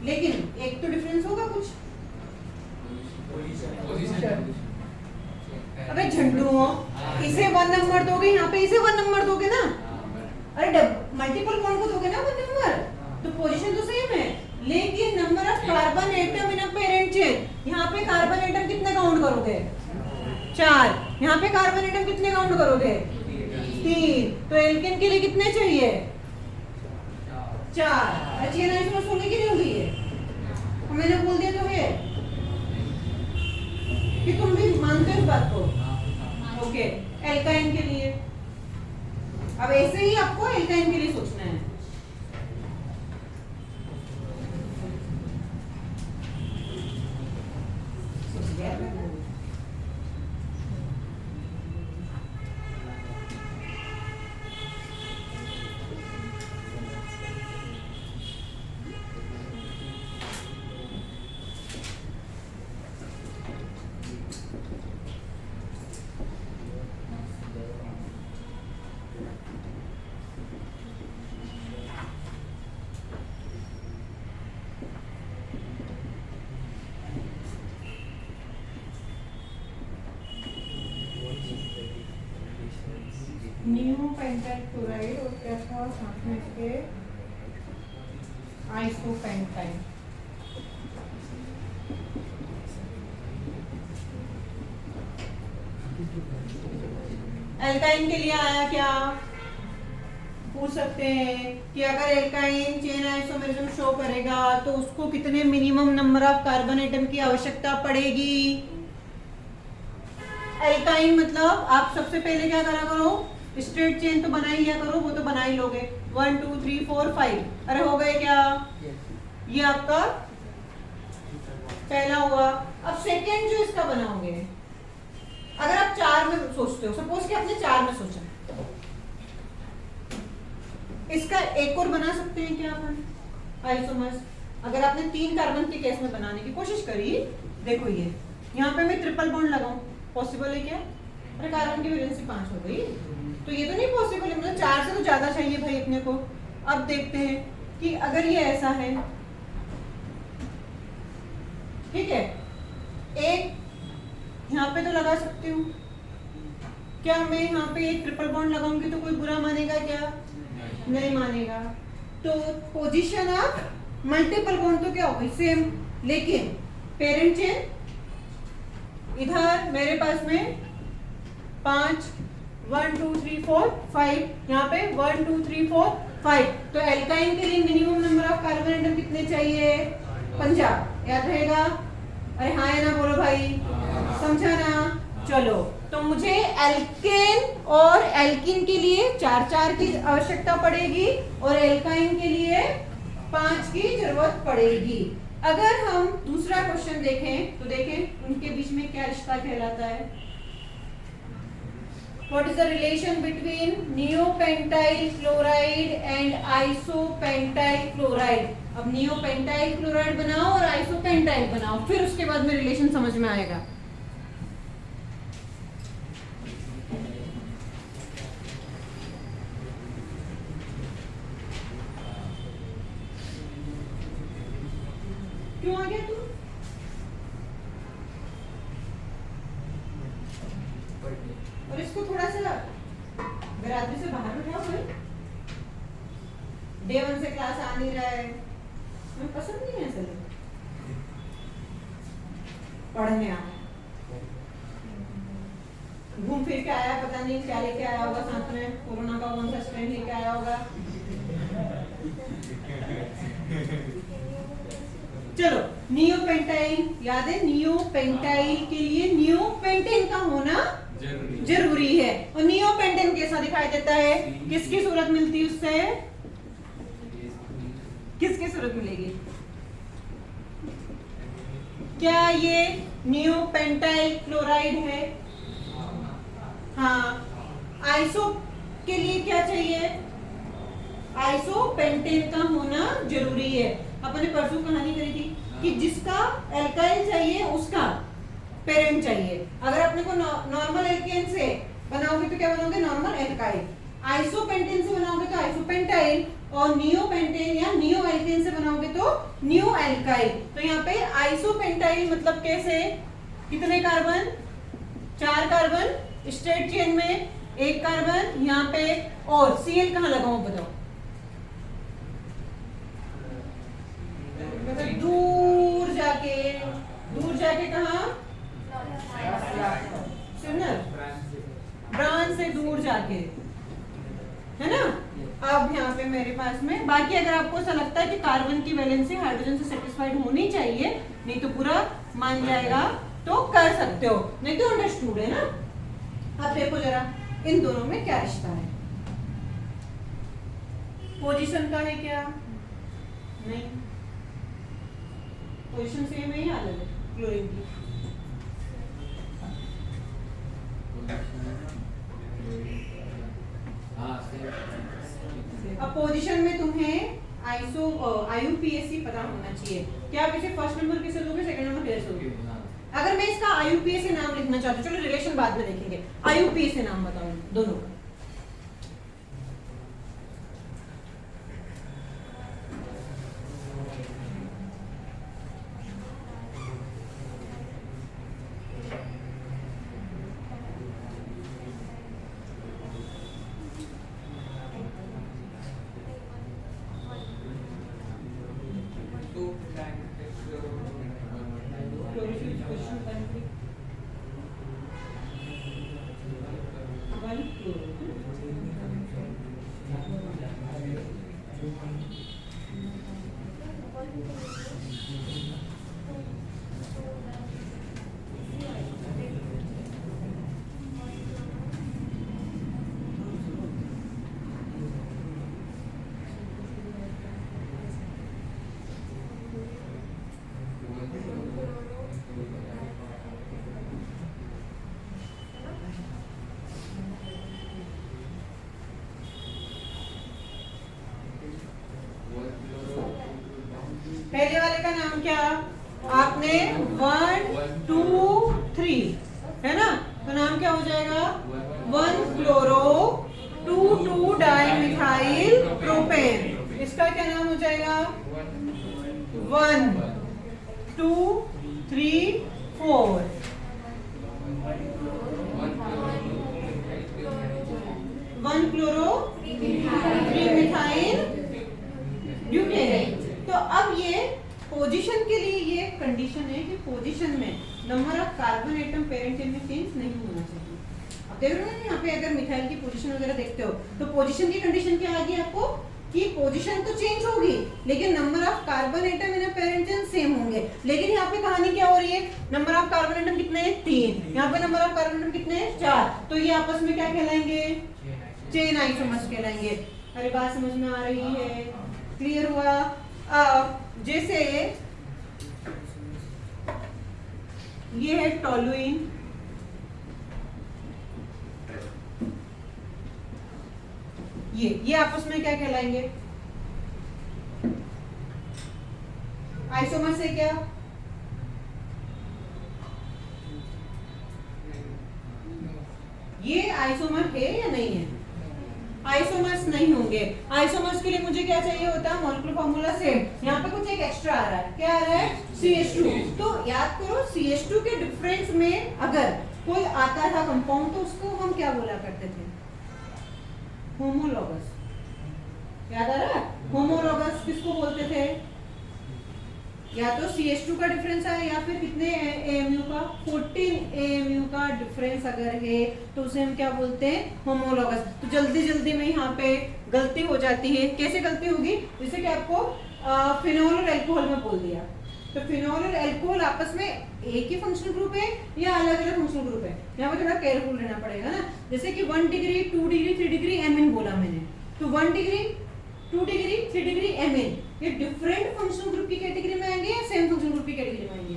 लेकिन एक तो डिफरेंस होगा कुछ। अबे झंडू हो, इसे 1 नंबर दोगे, यहाँ पे इसे 1 नंबर दोगे ना, अरे मल्टीपल बॉन्ड को दोगे ना 1 नंबर, तो पोजीशन तो सेम है, लेकिन number of carbon atom in a parent chain, यहाँ पे कार्बन एटम कितने काउंट करोगे? 4, यहाँ पे कार्बन एटम कितने काउंट करोगे? 3, तो एल्केन के लिए कितने चाहिए? 4। चेन आइसोमर्स होगी कि नहीं होगी ये? मैंने बोल दिया तो है कि तुम भी मानते हो इस बात को? ओके, एल्काइन के लिए अब ऐसे ही आपको एल्काइन के लिए सोचना है। न्यू पेंटाइल क्लोराइड और क्या था साथ में इसके? आइसोपेंटाइल। एल्काइन के लिए आया क्या? पूछ सकते हैं कि अगर एल्काइन चेन आइसोमेरिज्म शो करेगा तो उसको कितने minimum number of carbon atom की आवश्यकता पड़ेगी? एल्काइन मतलब आप सबसे पहले क्या करा करो, स्ट्रेट चेन तो बना ही लिया करो, वो तो बना ही लोगे, 1 2 3 4 5, अरे हो गए क्या? ये आपका पहला हुआ। अब सेकेंड जो इसका बनाओगे, अगर आप 4 में सोचते हो, सपोज कि आपने 4 में सोचा, इसका एक और बना सकते हैं क्या अपन आइसोमर्स? अगर आपने 3 कार्बन के केस में बनाने की कोशिश करी, देखो ये यहाँ पे मैं ट्रिपल बॉन्ड लगाऊं, पॉसिबल है क्या? अरे कार्बन की वैलेंसी 5 हो गई, तो ये तो नहीं पॉसिबल है, मतलब 4 से तो ज्यादा चाहिए भाई अपने को। अब देखते हैं कि अगर ये ऐसा है, ठीक है, एक यहाँ पे तो लगा सकती हूँ, क्या मैं यहाँ पे एक ट्रिपल बॉन्ड लगाऊंगी तो कोई बुरा मानेगा क्या? नहीं मानेगा। तो पोजीशन ऑफ मल्टीपल बॉन्ड तो क्या होगी? सेम, लेकिन पेरेंट चेन इधर मेरे पास में 5 1 2 3 4 5, यहाँ पे 1 2 3 4 5, तो एल्काइन के लिए minimum number of carbon atom कितने चाहिए? 50। याद रहेगा? अरे हाँ है ना, बोलो भाई, समझा ना? चलो, तो मुझे एल्केन और एल्किन के लिए 4 की आवश्यकता पड़ेगी और एल्काइन के लिए 5 की जरूरत पड़ेगी। अगर हम दूसरा क्वेश्चन देखें तो देखें उनके बीच में क्या रिश्ता कहलाता है। What is the relation between neopentyl chloride and isopentyl chloride? अब neopentyl chloride बनाओ और isopentyl बनाओ, फिर उसके बाद में रिलेशन समझ में आएगा। क्यों आ गया तू? और इसको थोड़ा सा गरादरी से बाहर उठाओ भाई, डे 1 से क्लास आ नहीं रहा है, मुझे पसंद नहीं है असल पढ़ने आना। घूम फिर के आया, पता नहीं क्या लेके आया होगा साथ में, कोरोना का कौन सा स्ट्रेन लेके आया होगा। चलो, नियोपेंटाइल याद है, नियोपेंटाइल के लिए नियोपेंटेन का होना जरूरी है, और नियोपेंटेन कैसा दिखाई देता है? किसकी सूरत मिलती है उससे? किसकी सूरत मिलेगी? क्या ये नियोपेंटाइल क्लोराइड है? हाँ। आइसो के लिए क्या चाहिए? आइसोपेंटेन का होना जरूरी है। अपन ने परसों कहानी करी थी कि जिसका एल्काइल चाहिए उसका पेरेंट चाहिए। अगर अपने को नॉर्मल एल्केन से बनाओगे तो क्या बनाओगे? Normal alkyl. आइसोपेंटेन से बनाओगे तो आइसोपेंटाइल, और नियोपेंटेन या नियो एल्केन से बनाओगे तो नियो एल्काइल। तो यहाँ पे आइसोपेंटाइल मतलब कैसे? कितने कार्बन? 4 कार्बन स्ट्रेट चेन में, 1 कार्बन यहाँ पे, और Cl कहाँ लगाऊं बताओ? दूर जाके कहाँ? ब्रांच से दूर जाके, है ना। अब यहाँ पे मेरे पास में बाकी, अगर आपको ऐसा लगता है कि कार्बन की वैलेंसी हाइड्रोजन से सेटिस्फाइड होनी चाहिए, नहीं तो पूरा मान जाएगा, तो कर सकते हो, नहीं तो अंडरस्टूड है ना। अब देखो जरा इन दोनों में क्या रिश्ता है। पोजीशन का है क्या? नहीं, पोजीशन सेम है या अलग है क्लोरीन की? अब पोजीशन में तुम्हें IUPAC पता होना चाहिए। क्या आप इसे फर्स्ट नंबर किसे दोगे, सेकंड नंबर किसे दोगे? अगर मैं इसका IUPAC नाम लिखना चाहती हूँ, चलो रिलेशन बाद में देखेंगे, IUPAC नाम बताओ दोनों का। पहले वाले का नाम क्या आपने 1 2 3 है ना, तो नाम क्या हो जाएगा 1 क्लोरो 2 डाइमिथाइल प्रोपेन। इसका क्या नाम हो जाएगा 1 2 3 4 1 क्लोरो 3 मिथाइल ब्यूटेन। तो अब ये पोजीशन के लिए ये कंडीशन है कि पोजीशन में number of carbon atom parent chain में चेंज नहीं होना चाहिए। अब देख रहे हो ना यहाँ पे अगर मिथाइल की पोजीशन वगैरह देखते हो तो पोजीशन की कंडीशन क्या आ गई आपको कि पोजीशन तो चेंज होगी लेकिन number of carbon atom in parent chain same होंगे। लेकिन यहाँ पे कहानी क्या हो रही है, नंबर ऑफ कार्बन एटम कितने हैं 3, यहाँ पे नंबर ऑफ कार्बन एटम कितने हैं 4, तो ये आपस में क्या कहलाएंगे चेन आइसोमर्स कहलाएंगे। अरे बात समझ में आ रही है, क्लियर हुआ। अब जैसे ये है टोलुइन, ये आपस में क्या कहलाएंगे आइसोमर से क्या ये आइसोमर है या नहीं है, आइसोमर्स नहीं होंगे। आइसोमर्स के लिए मुझे क्या चाहिए होता है मॉलिक्यूलर फार्मूला सेम, यहाँ पे कुछ एक एक्स्ट्रा आ रहा है, क्या आ रहा है CH2। तो याद करो CH2 के डिफरेंस में अगर कोई आता था कंपाउंड तो उसको हम क्या बोला करते थे होमोलॉगस। याद आ रहा है होमोलॉगस किसको बोलते थे, या तो CH2 का डिफरेंस है या फिर कितने AMU का 14 AMU का डिफरेंस अगर है तो उसे हम क्या बोलते हैं होमोलॉगस। तो जल्दी में यहाँ पे गलती हो जाती है, कैसे गलती होगी, जैसे कि आपको फिनोल और अल्कोहल में बोल दिया, तो फिनोल और अल्कोहल आपस में एक ही फंक्शनल ग्रुप है या अलग अलग फंक्शनल ग्रुप है, यहाँ पे थोड़ा केयरफुल रहना पड़ेगा ना। जैसे कि 1 डिग्री 2 डिग्री 3 डिग्री एमिन बोला मैंने, तो 1 डिग्री 2 डिग्री 3 डिग्री एमिन ये डिफरेंट फंक्शनल ग्रुप की कैटेगरी में आएंगे या सेम फंक्शनल ग्रुप की कैटेगरी में आएंगे।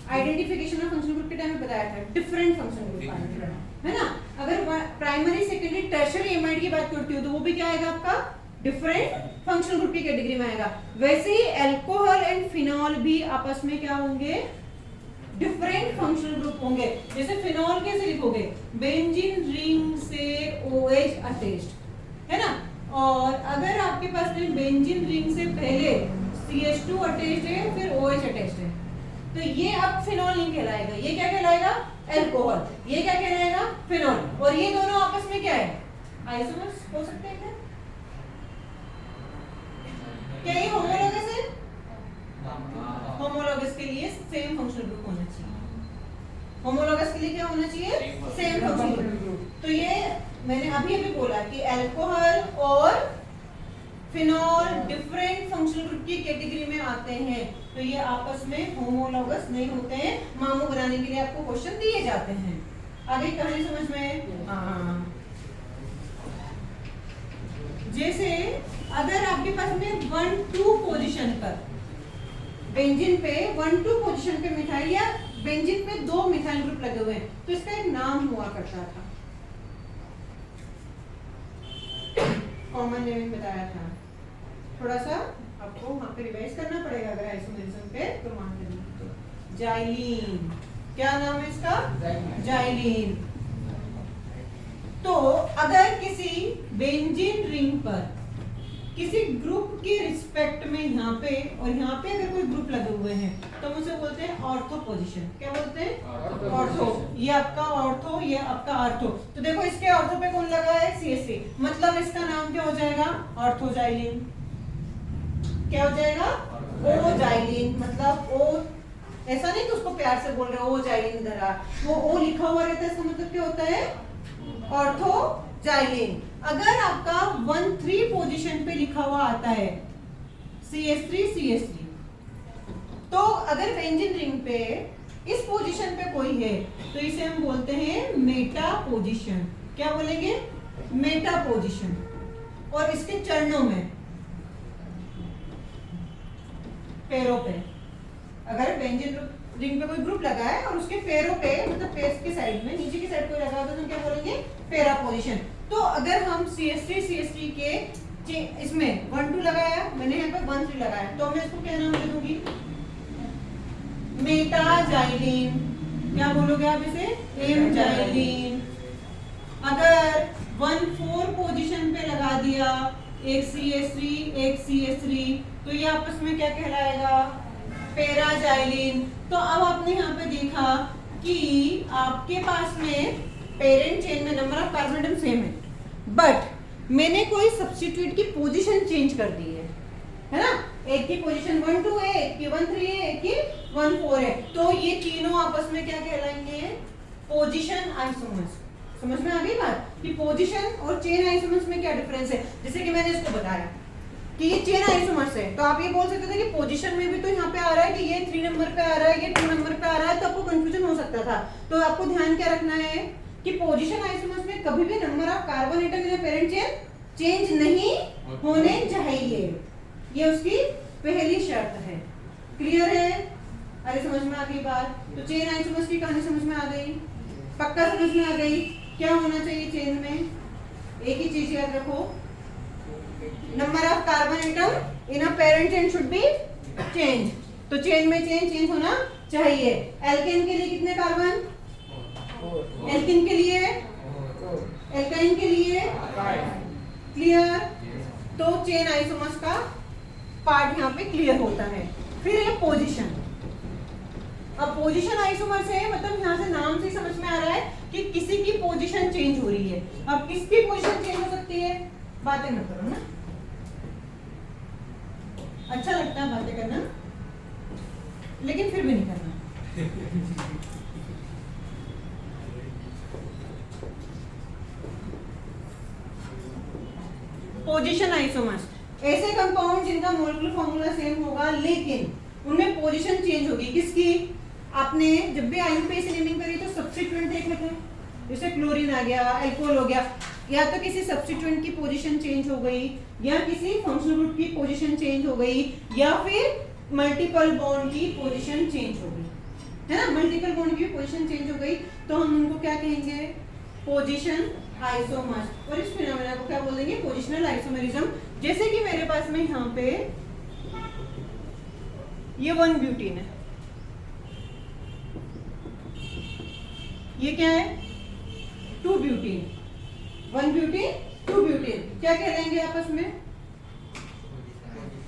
आइडेंटिफिकेशन ऑफ फंक्शनल ग्रुप के टाइम में बताया था डिफरेंट फंक्शनल ग्रुप आएंगे, है ना। अगर प्राइमरी सेकेंडरी टर्शियरी एमाइड की बात करती हूँ तो वो भी क्या आएगा आपका डिफरेंट फंक्शनल ग्रुप की कैटेगरी में आएगा। वैसे ही अल्कोहल एंड फिनॉल भी आपस में क्या होंगे डिफरेंट फंक्शनल ग्रुप होंगे। जैसे फिनॉल कैसे लिखोगे बेंजीन रिंग से OH अटैच्ड, है ना, और अगर आपके पास में बेंजीन रिंग से पहले CH2 अटैच्ड है फिर OH अटैच्ड है तो ये अब फिनॉल नहीं कहलाएगा, ये क्या कहलाएगा? अल्कोहल। ये क्या कहलाएगा? फिनॉल। और ये दोनों आपस में क्या है? आइसोमर्स हो सकते हैं क्या? क्या ये होमोलॉगस है? होमोलॉगस के लिए सेम फंक्शनल ग्रुप होना चाहिए। होमोलॉगस के लिए क्या होना चाहिए? Same functional group. तो ये मैंने अभी बोला कि अल्कोहल और फिनॉल डिफरेंट फंक्शनल ग्रुप की कैटेगरी में आते हैं, तो ये आपस में होमोलॉगस नहीं होते हैं। मामू बनाने के लिए आपको क्वेश्चन दिए जाते हैं। आगे कहानी समझ में? हाँ, जैसे अगर आपके पास में 1-2 पोजीशन पर बेंजीन पे 1-2 पोजीशन पे मिथाइल या बेंजीन पे 2 मिथाइल ग्रुप लगे हुए हैं, तो इसका एक नाम हुआ करता था, कॉमन नेम बताया था। थोड़ा सा आपको वहां पे रिवाइज करना पड़ेगा अगर आइसोमेरिज्म पे तो मान लेना। तो जाइलीन, क्या नाम है इसका? जाइलीन। तो अगर किसी बेंजीन रिंग पर किसी ग्रुप के रिस्पेक्ट में यहाँ पे और यहाँ पे अगर कोई ग्रुप लगे हुए हैं तो हम उसे बोलते हैं ऑर्थो पोजीशन। क्या बोलते हैं? ऑर्थो। ये आपका ऑर्थो, ये आपका आर्थो। तो देखो इसके ऑर्थो पे कौन लगा है? CH3, मतलब इसका नाम क्या हो जाएगा? ऑर्थोजाइलिन। क्या हो जाएगा? ओजाइलिन। मतलब ओ, ऐसा नहीं कि उसको प्यार से बोल रहे हो ओजाइलिन इधर आ, वो ओ लिखा हुआ रहता है, इसका मतलब क्या होता है? ऑर्थोजाइलिन। अगर आपका 1-3 पोजीशन पे लिखा हुआ आता है CH3, तो अगर बेंजीन रिंग पे इस पोजीशन पे कोई है तो इसे हम बोलते हैं मेटा पोजीशन। क्या बोलेंगे? Meta position. और इसके चरणों में, पैरों पे, अगर बेंजीन रिंग पे कोई ग्रुप लगा है और उसके पैरों पे, मतलब पैर के साइड में, नीचे की साइड कोई लगा हो तो हम क्या बोलेंगे? Para position. तो अगर हम CH3 के इसमें 1-2 लगाया, मैंने यहाँ पे 1-3 लगाया, तो मैं इसको क्या नाम दे दूंगी? मेटाजाइलिन। क्या बोलोगे आप इसे? एमजाइलिन। अगर 1-4 पोजीशन पे लगा दिया, एक CH3 एक CH3, तो ये आपस में क्या कहलाएगा? पैराजाइलिन। तो अब आपने यहाँ पे देखा कि आपके पास में पेरेंट चेन में number of carbon atom same है, बट मैंने कोई सब्स्टिट्यूट की पोजीशन चेंज कर दी है ना? एक की पोजीशन 1-2 है, एक की 1-3 है, एक की 1-4 है, तो ये तीनों आपस में क्या कहलाएंगे? Position isomers. समझ में आ गई बात कि पोजीशन और चेन आइसोमर्स में क्या डिफरेंस है? जैसे कि मैंने इसको बताया कि ये चेन आइसोमर्स है, तो आप ये बोल सकते थे कि पोजीशन में भी तो यहाँ पे आ रहा है कि ये 3 नंबर पे आ रहा है, ये 2 नंबर पे आ रहा है, तो आपको कंफ्यूजन हो सकता था। तो आपको ध्यान क्या रखना है कि पोजीशन आइसोमर्स में कभी भी number of carbon atom in parent chain change नहीं होने चाहिए, ये उसकी पहली शर्त है। क्लियर है? अरे समझ में आ गई बात? तो चेन आइसोमर्स की कहानी समझ में आ गई? पक्का समझ में आ गई? क्या होना चाहिए चेन में? एक ही चीज याद रखो, number of carbon atom in a parent chain should be change. तो चेन में चेंज होना चाहिए। एल्केन के लिए कितने कार्बन? एल्केन के लिए, एल्काइन के लिए, क्लियर? तो चेन आइसोमर्स का पार्ट यहाँ पे क्लियर होता है। फिर ये पोजीशन। अब पोजीशन आइसोमर्स है, मतलब यहाँ से नाम से समझ में आ रहा है कि किसी की पोजीशन चेंज हो रही है। अब किसकी पोजीशन चेंज हो सकती है? बातें मत करो ना, अच्छा लगता है बातें करना, लेकिन फिर भी नहीं करना। पोजीशन आइसोमर्स ऐसे कंपाउंड जिनका मोलेकुलर फॉर्मूला सेम होगा लेकिन उनमें पोजीशन चेंज होगी। किसकी? आपने जब भी आईयूपीएसी नेमिंग करी तो सब्स्टिट्यूएंट देख लेते हैं, जैसे क्लोरीन आ गया, अल्कोहल हो गया, या तो किसी सब्स्टिट्यूएंट की पोजीशन चेंज हो गई, या किसी फंक्शनल ग्रुप की पोजीशन चेंज हो गई, या फिर मल्टीपल बॉन्ड की पोजीशन चेंज हो गई, है ना? मल्टीपल बॉन्ड की पोजीशन चेंज हो गई तो हम उनको क्या कहेंगे? Position isomers. और इस फिनोमेना को क्या बोल देंगे? Positional isomerism. जैसे कि मेरे पास में यहाँ पे ये 1 ब्यूटीन है, ये क्या है? 2 ब्यूटीन। 1 ब्यूटीन 2 ब्यूटीन, क्या कहलाएंगे आपस में?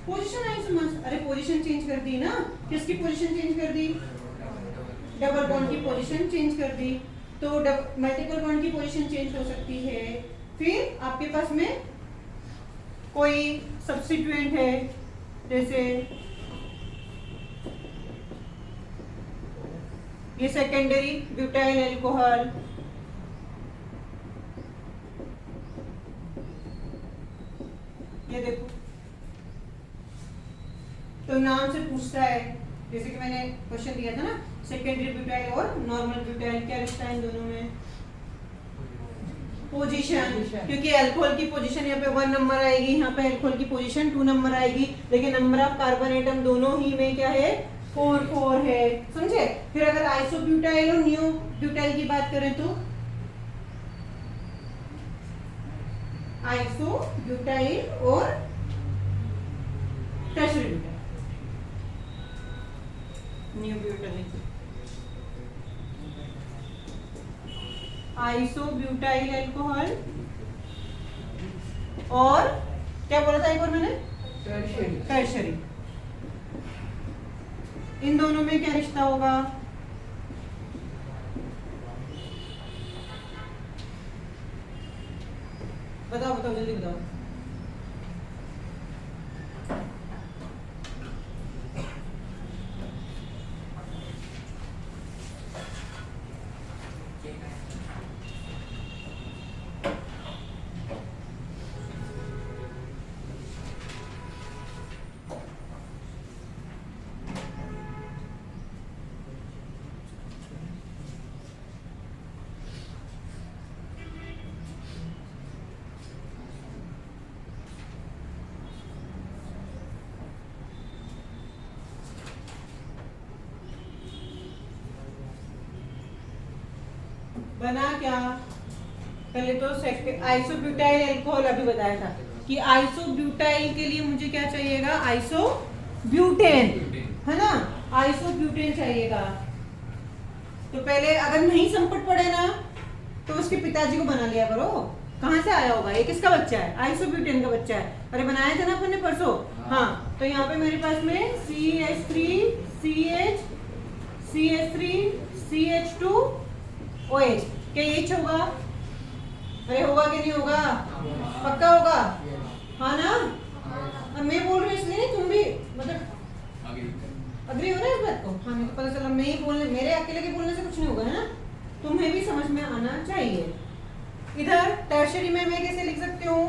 Position isomers. अरे पोजीशन चेंज कर दी ना, किसकी पोजीशन चेंज कर दी? डबल बॉन्ड की पोजीशन चेंज कर दी, तो मल्टीपल बॉन्ड की पोजीशन चेंज हो सकती है। फिर आपके पास में कोई सब्स्टिट्यूएंट है, जैसे ये सेकेंडरी ब्यूटाइल अल्कोहल, ये देखो, तो नाम से पूछता है, जैसे कि मैंने क्वेश्चन दिया था ना, सेकेंडरी ब्यूटाइल और नॉर्मल ब्यूटाइल, क्या रिश्ता है इन दोनों में? पोजीशन, क्योंकि अल्कोहल की पोजीशन यहाँ पे 1 नंबर आएगी, यहाँ पे अल्कोहल की पोजीशन 2 नंबर आएगी, लेकिन नंबर ऑफ कार्बन एटम दोनों ही में क्या है? 4 है, समझे? फिर अगर आइसोब्यूटाइल और नियो ब्यूटाइल की बात करें तो आइसोब्यूटाइल और tertiary butyl, neo butyl, isobutyl alcohol और क्या बोला था एक बार मैंने? टर्शियरी। इन दोनों में क्या रिश्ता होगा? बताओ बताओ जल्दी बताओ। बना क्या? पहले तो आइसोब्यूटाइल अल्कोहल अभी बताया था कि आइसोब्यूटाइल के लिए मुझे क्या चाहिएगा? आइसोब्यूटेन, है ना? आइसोब्यूटेन चाहिएगा। तो पहले अगर नहीं संपट पड़े ना तो उसके पिताजी को बना लिया करो। कहाँ से आया होगा? ये किसका बच्चा है? आइसोब्यूटेन का बच्चा है। अरे बनाया था ना अपन ने परसों। हाँ, तो यहाँ पे मेरे पास में CH3 CH CH3 CH2 OH, क्या H होगा? अरे होगा कि नहीं होगा? पक्का होगा? हाँ ना? अब मैं बोल रही हूँ इसलिए तुम भी मतलब अग्री हो ना इस बात को? हाँ, नहीं तो पता चला मैं ही बोलने, मेरे अकेले के बोलने से कुछ नहीं होगा, है ना? तुम्हें भी समझ में आना चाहिए। इधर टर्शियरी में मैं कैसे लिख सकती हूँ?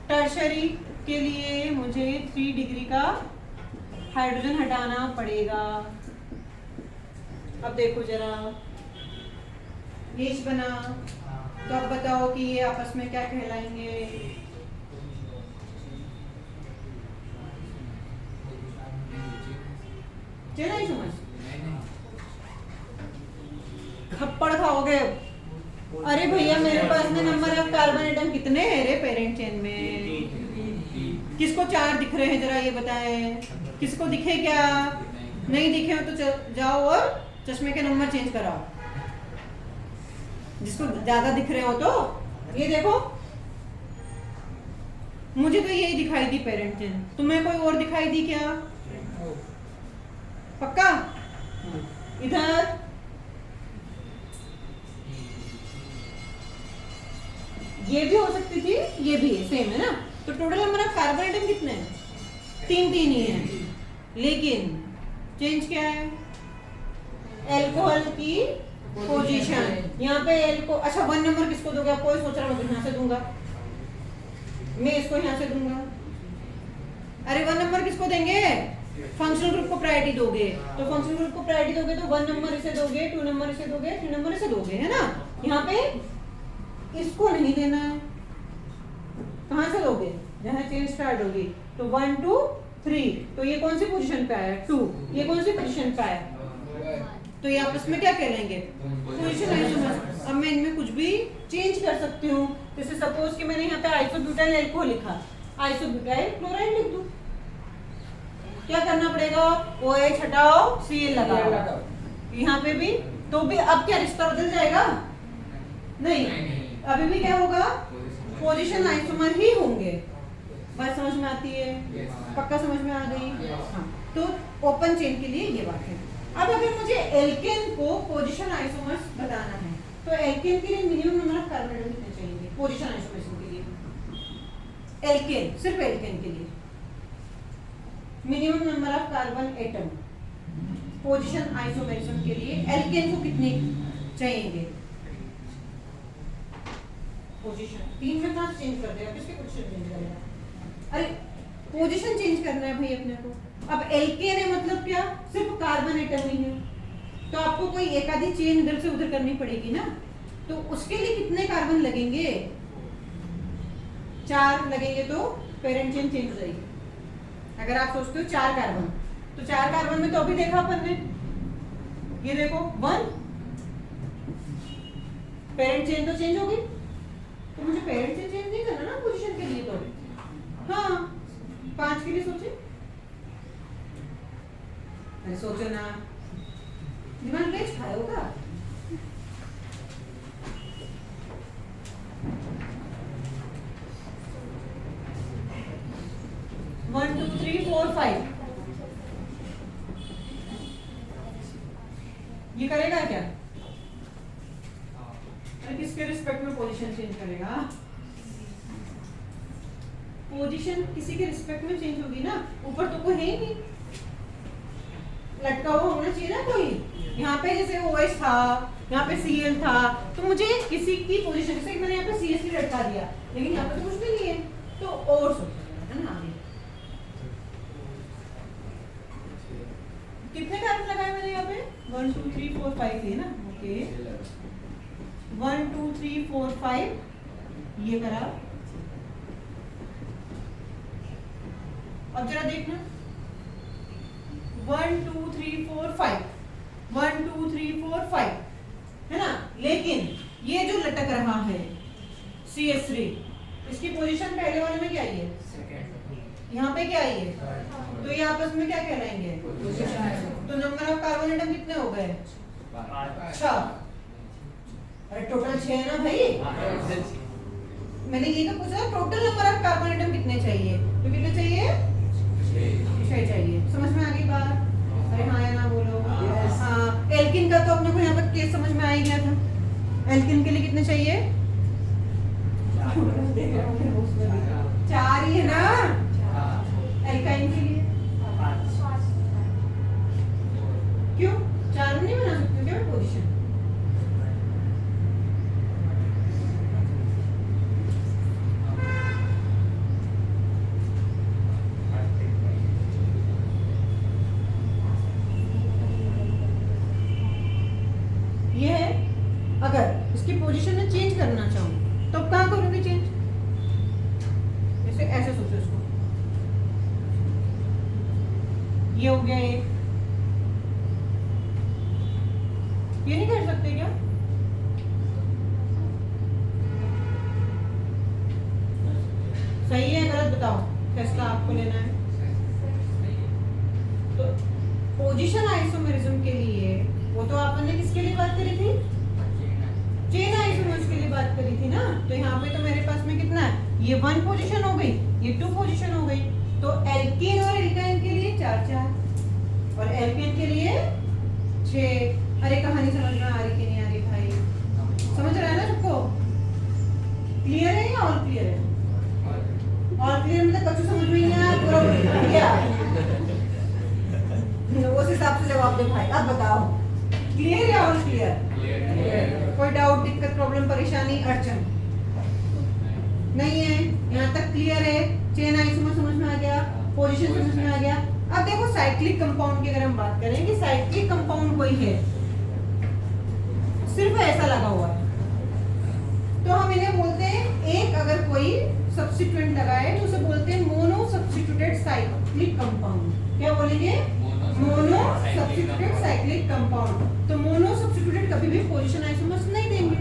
टर्शियरी के लिए मुझे 3 डिग्री का हाइड्रोजन हटाना पड़ेगा। अब देखो जरा, H बना, तो अब बताओ कि ये आपस में क्या कहलाएंगे? चला ही समझ? थप्पड़ खाओगे। अरे भैया मेरे पास में नंबर ऑफ कार्बन एटम कितने हैं रे पेरेंट चेन में? किसको 4 दिख रहे हैं जरा ये बताएं? किसको दिखे क्या? नहीं दिखे हो तो जाओ और चश्मे के नंबर चेंज कराओ। जिसको ज्यादा दिख रहे हो तो ये देखो, मुझे तो यही दिखाई दी पेरेंट चेन, तुम्हें कोई और दिखाई दी क्या? पक्का? इधर ये भी हो सकती थी, ये भी है, सेम है ना? तो total number of carbon atom कितने हैं? 3 ही है, लेकिन चेंज क्या है? अल्कोहल की पोजीशन। यहाँ पे अच्छा 1 नंबर किसको दोगे? आप कोई सोच रहा है यहाँ से दूंगा, मैं इसको यहाँ से दूंगा। अरे 1 नंबर किसको देंगे? फंक्शनल ग्रुप को प्रायोरिटी दोगे, तो फंक्शनल ग्रुप को प्रायोरिटी दोगे तो 1 नंबर इसे दोगे, 2 नंबर इसे दोगे, 3 नंबर इसे दोगे, है ना? यहाँ पे इसको नहीं देना है। कहाँ से दोगे? जहाँ चेन स्टार्ट होगी, तो 1 2 3, तो ये कौन सी पोजीशन पे आया? 2, ये कौन सी पोजीशन पे आया? तो ये आपस में क्या कहलाएंगे? Position isomers. अब मैं इनमें कुछ भी चेंज कर सकती हूँ। जैसे सपोज कि मैंने यहाँ पे आइसोब्यूटाइल अल्कोहल लिखा, आइसोब्यूटाइल क्लोराइड लिख दूँ। क्या करना पड़ेगा? OH हटाओ, Cl लगाओ। यहाँ पे भी तो भी अब क्या रिश्ता बदल जाएगा? नहीं, अभी भी क्या होगा? पोजीशन आइसोमर ही होंगे। बात समझ में आती है? पक्का समझ में आ गई? हाँ, तो ओपन चेन के लिए ये बात है। अब अगर मुझे एल्केन को पोजीशन आइसोमर्स बताना है तो एल्केन के लिए minimum number of carbon atom कितने चाहिए पोजीशन आइसोमर्स के लिए? एल्केन, सिर्फ एल्केन के लिए minimum number of carbon atom position isomerism के लिए एल्केन को कितने चाहिए? पोजीशन 3 में कहाँ चेंज कर देगा, किसके पोजीशन चेंज करेगा? अरे पोजीशन चेंज करना है भाई अपने को। अब एल्केन है मतलब क्या, सिर्फ कार्बन एटम ही है, तो आपको कोई एक आधी चेन इधर से उधर करनी पड़ेगी ना, तो उसके लिए कितने कार्बन लगेंगे? 4 लगेंगे तो पेरेंट चेन चेंज हो जाएगी। अगर आप सोचते हो 4 कार्बन, तो 4 कार्बन में तो अभी देखा अपन ने, ये देखो 1 पेरेंट चेन तो चेंज हो गई, तो मुझे पेरेंट चेन चेंज नहीं करना ना पोजीशन के लिए, तो हाँ 5 के लिए सोचे, अरे सोचो ना, दिमाग वेस्ट खाए होगा। वन टू थ्री फोर 5 ये करेगा क्या? अरे किसके रिस्पेक्ट में पोजीशन चेंज करेगा? पोजीशन किसी के रिस्पेक्ट में चेंज होगी ना, ऊपर तो कोई है ही नहीं, लटका हुआ होना चाहिए ना कोई। यहाँ पे जैसे OH था, यहाँ पे Cl था, तो मुझे किसी की पोजीशन, जैसे मैंने यहाँ पे CH3 लटका दिया, लेकिन यहाँ पे तो कुछ भी नहीं है, तो और सोचो है ना। कितने कार्बन लगाए मैंने यहाँ पे? 1 2 3 4 5 थे ना, ओके 1 2 3 4 5 ये करा। अब जरा देखना 1 2 3 4 5 1 2 3 4 5 है ना, लेकिन ये जो लटक रहा है CH3 इसकी पोजीशन पहले वाले में क्या आई है? यहाँ पे क्या आई है? तो ये आपस में क्या कहलाएंगे? तो नंबर ऑफ कार्बन एटम कितने हो गए? 6। अरे टोटल 6 है ना भाई, मैंने ये तो पूछा total number of carbon atom कितने चाहिए, तो कितने चाहिए? 6 चाहिए। समझ में आ गई बात? अरे हाँ या ना बोलो। हाँ, एल्किन का तो अपने को यहाँ पर केस समझ में आ ही गया था। एल्किन के लिए कितने चाहिए? 4 ही है ना। एल्काइन के लिए क्यों 4 नहीं बना सकते क्या पोजीशन? ये है, अगर इसकी पोजीशन में चेंज करना चाहूँ तो अब कहाँ करूँगी चेंज? जैसे ऐसे सोचो इसको, ये हो गया ये नहीं कर सकते क्या? सही है गलत बताओ, फैसला आपको लेना है। तो पोजीशन आइसोमेरिज्म के लिए वो तो आपने किसके लिए बात करी थी? चेन आइसोमर्स के लिए बात करी थी ना। तो यहाँ पे तो मेरे पास में कितना है? ये 1 पोजीशन हो गई, ये 2 पोजीशन हो गई, तो एल्केन और एल्काइन के लिए 4 4 और एल्केन के लिए 6। अरे कहानी समझ में आ रही कि नहीं आ रही भाई? समझ रहा है ना सबको? क्लियर है या ऑल क्लियर है? ऑल क्लियर मतलब कछु समझ में नहीं आया, पूरा क्लियर। उस हिसाब से जवाब दे भाई। अब बताओ क्लियर या ऑल क्लियर? कोई डाउट, दिक्कत, प्रॉब्लम, परेशानी, अड़चन नहीं है? यहाँ तक क्लियर है? चेन आइसोमर समझ में आ गया, पोजीशन समझ में आ गया। अब देखो साइक्लिक कंपाउंड की अगर हम बात करें कि साइक्लिक कंपाउंड कोई है सिर्फ ऐसा लगा हुआ है, तो हम इन्हें बोलते हैं, एक अगर कोई सब्स्टिट्यूएंट लगाए तो उसे बोलते हैं मोनो सब्स्टिट्यूटेड साइक्लिक कंपाउंड। क्या बोलेंगे? Mono substituted cyclic compound. तो मोनो सब्स्टिट्यूटेड कभी भी पोजीशन आइसोमर्स नहीं देंगे।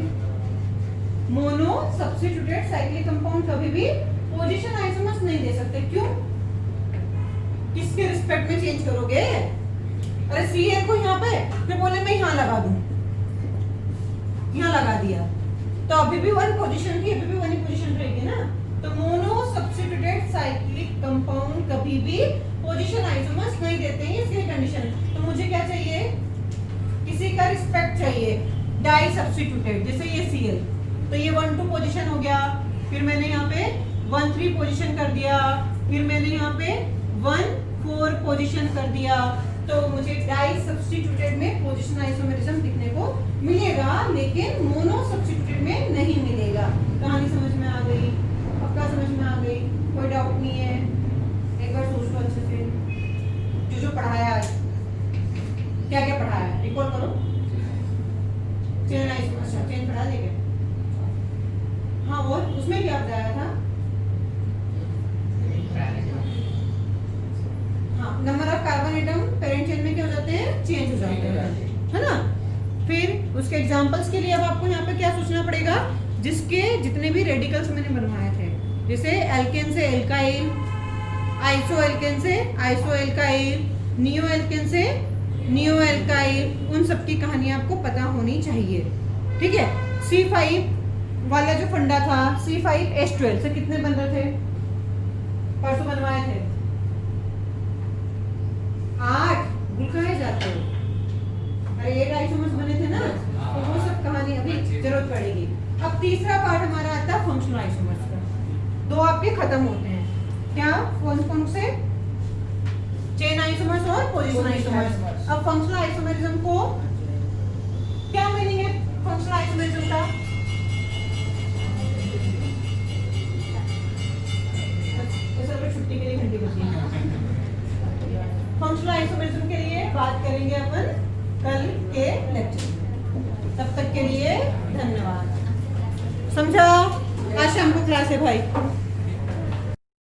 मोनो सब्स्टिट्यूटेड साइक्लिक कंपाउंड कभी भी पोजीशन आइसोमर्स नहीं दे सकते। क्यों? किसके रिस्पेक्ट में चेंज करोगे? अरे Cl को यहाँ पे फिर बोले मैं यहाँ लगा दूं, यहाँ लगा दिया तो अभी भी 1 पोजीशन थी, अभी भी 1 ही पोजीशन रहेगी ना। तो मोनो सब्स्टिट्यूटेड साइक्लिक कंपाउंड कभी भी पोजीशन आइसोमर्स नहीं देते हैं, इसकी कंडीशन है। तो मुझे मुझे क्या चाहिए, किसी का रिस्पेक्ट चाहिए, डाई सब्स्टिट्यूटेड, जैसे ये Cl, तो ये 1 2 पोजीशन हो गया, फिर मैंने यहाँ पे 1 3 पोजीशन कर दिया, फिर मैंने यहाँ पे 1 4 पोजीशन कर दिया, तो मुझे डाई सब्स्टिट्यूटेड में पोजीशन आइसोमेरिज्म दिखने को मिलेगा, लेकिन मोनो सब्स्टिट्यूटेड में नहीं मिलेगा। कहानी समझ में आ गई? पक्का समझ में आ गई? कोई डाउट नहीं है? एक बार सोच लो अच्छे से, जो पढ़ाया आज, क्या क्या पढ़ाया रिकॉल करो। चेन आइसोमेरिज्म, चेन पढ़ा देंगे। हाँ, और उसमें क्या बताया था? हाँ, number of carbon atom parent chain में क्या हो जाते हैं, चेंज हो जाते हैं, है ना। फिर उसके एग्जांपल्स के लिए अब आपको यहाँ पे क्या सोचना पड़ेगा, जिसके जितने भी रेडिकल्स मैंने बनवाए थे, जैसे एल्केन से एल्काइल, आइसो एल्केन से आइसो एल्काइल, नियो एल्केन से नियो एल्काइल, उन सब की कहानी आपको पता होनी चाहिए, ठीक है। C5 वाला जो फंडा था, C5H12 से कितने बन रहे थे, परसों बनवाए थे 8, भूल कहाँ जाते हो? अरे 8 आइसोमर्स बने थे ना, तो वो सब कहानी अभी जरूरत पड़ेगी। अब तीसरा पार्ट हमारा आता है फंक्शनल आइसोमर्स का। 2 आपके खत्म होते हैं, क्या कौन कौन से, चेन आइसोमर्स और पोजीशन आइसोमर्स। अब फंक्शनल आइसोमेरिज्म को क्या मीनिंग है, फंक्शनल आइसोमेरिज्म का? छुट्टी के लिए घंटी बजी है। फंक्शनल आइसोमेरिज्म के लिए बात करेंगे अपन कल के लेक्चर में। तब तक के लिए धन्यवाद। समझा? आज शाम को क्लास है भाई।